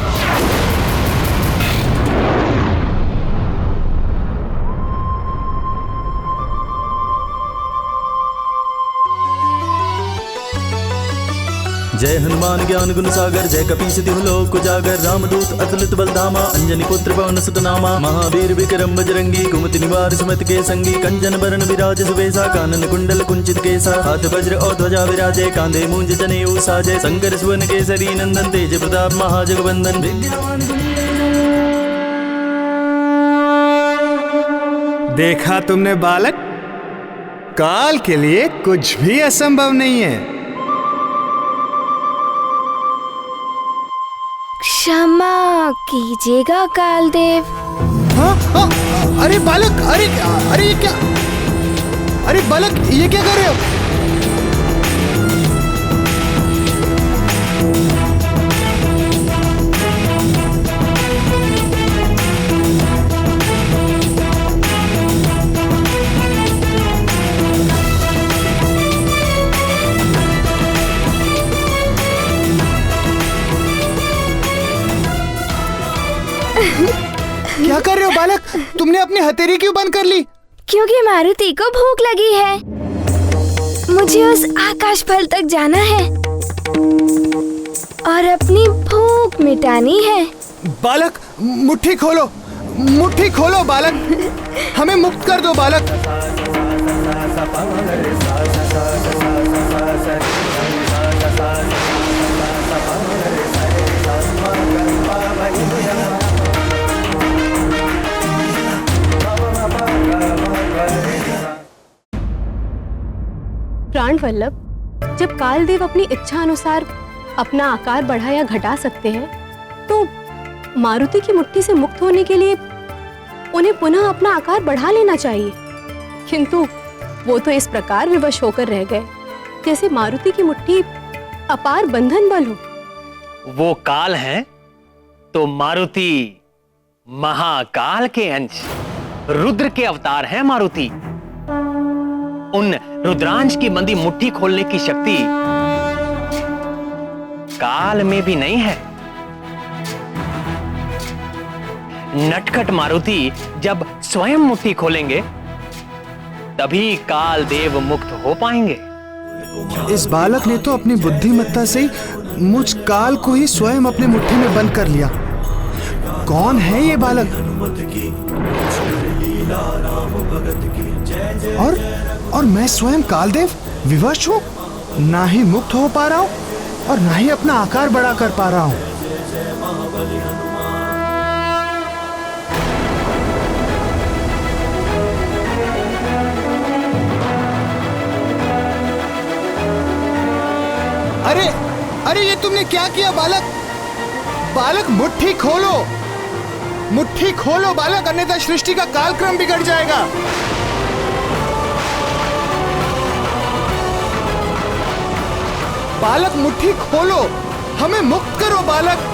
जय हनुमान ज्ञान गुण सागर जय कपीस तिहु लोक उजागर रामदूत अतुलित बलधामा अंजनी पुत्र पवन सुत नामा महावीर विक्रम बजरंगी कुमति निवार सुमति के संगी कंचन बरन विराज सुबेसा कानन कुंडल कुंचित केसा हाथ वज्र और ध्वजा विराजे कांधे मूंज जनेऊ साजे शंकर सुवन केसरी नंदन तेज प्रताप महाजगवंदन। देखा तुमने बालक, काल के लिए कुछ भी असंभव नहीं है। क्षमा कीजिएगा कालदेव। अरे बालक, अरे ये क्या? अरे बालक, ये क्या कर रहे हो? क्या कर रहे हो बालक? तुमने अपनी हथेली क्यों बंद कर ली? क्योंकि मारुति को भूख लगी है। मुझे उस आकाश फल तक जाना है और अपनी भूख मिटानी है। बालक मुट्ठी खोलो, मुट्ठी खोलो बालक, हमें मुक्त कर दो बालक। प्राण वल्लभ, जब कालदेव अपनी इच्छा अनुसार अपना आकार बढ़ा या घटा सकते हैं, तो मारुति की मुट्ठी से मुक्त होने के लिए उन्हें पुनः अपना आकार बढ़ा लेना चाहिए। किंतु वो तो इस प्रकार विवश होकर रह गए जैसे मारुति की मुट्ठी अपार बंधन बल हो। वो काल है तो मारुति महाकाल के अंश, रुद्र के अवतार है मारुति। उन रुद्रांश की बंदी मुट्ठी खोलने की शक्ति काल में भी नहीं है। नटखट मारुति जब स्वयं मुट्ठी खोलेंगे तभी काल देव मुक्त हो पाएंगे। इस बालक ने तो अपनी बुद्धिमत्ता से ही मुझ काल को ही स्वयं अपने मुट्ठी में बंद कर लिया। कौन है ये बालक? और मैं स्वयं कालदेव विवश हूँ, ना ही मुक्त हो पा रहा हूँ और ना ही अपना आकार बड़ा कर पा रहा हूँ। अरे ये तुमने क्या किया बालक? बालक मुट्ठी खोलो, मुट्ठी खोलो बालक, अन्यथा सृष्टि का कालक्रम बिगड़ जाएगा। बालक मुट्ठी खोलो, हमें मुक्त करो बालक।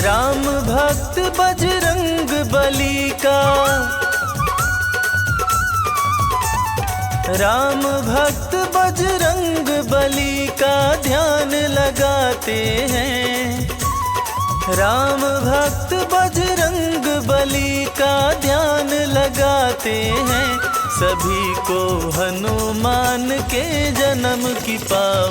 राम भक्त बजरंग बली का, राम भक्त बजरंग बली का ध्यान लगाते हैं। राम भक्त बजरंग बली का ध्यान लगाते हैं। सभी को हनुमान के जन्म की पावन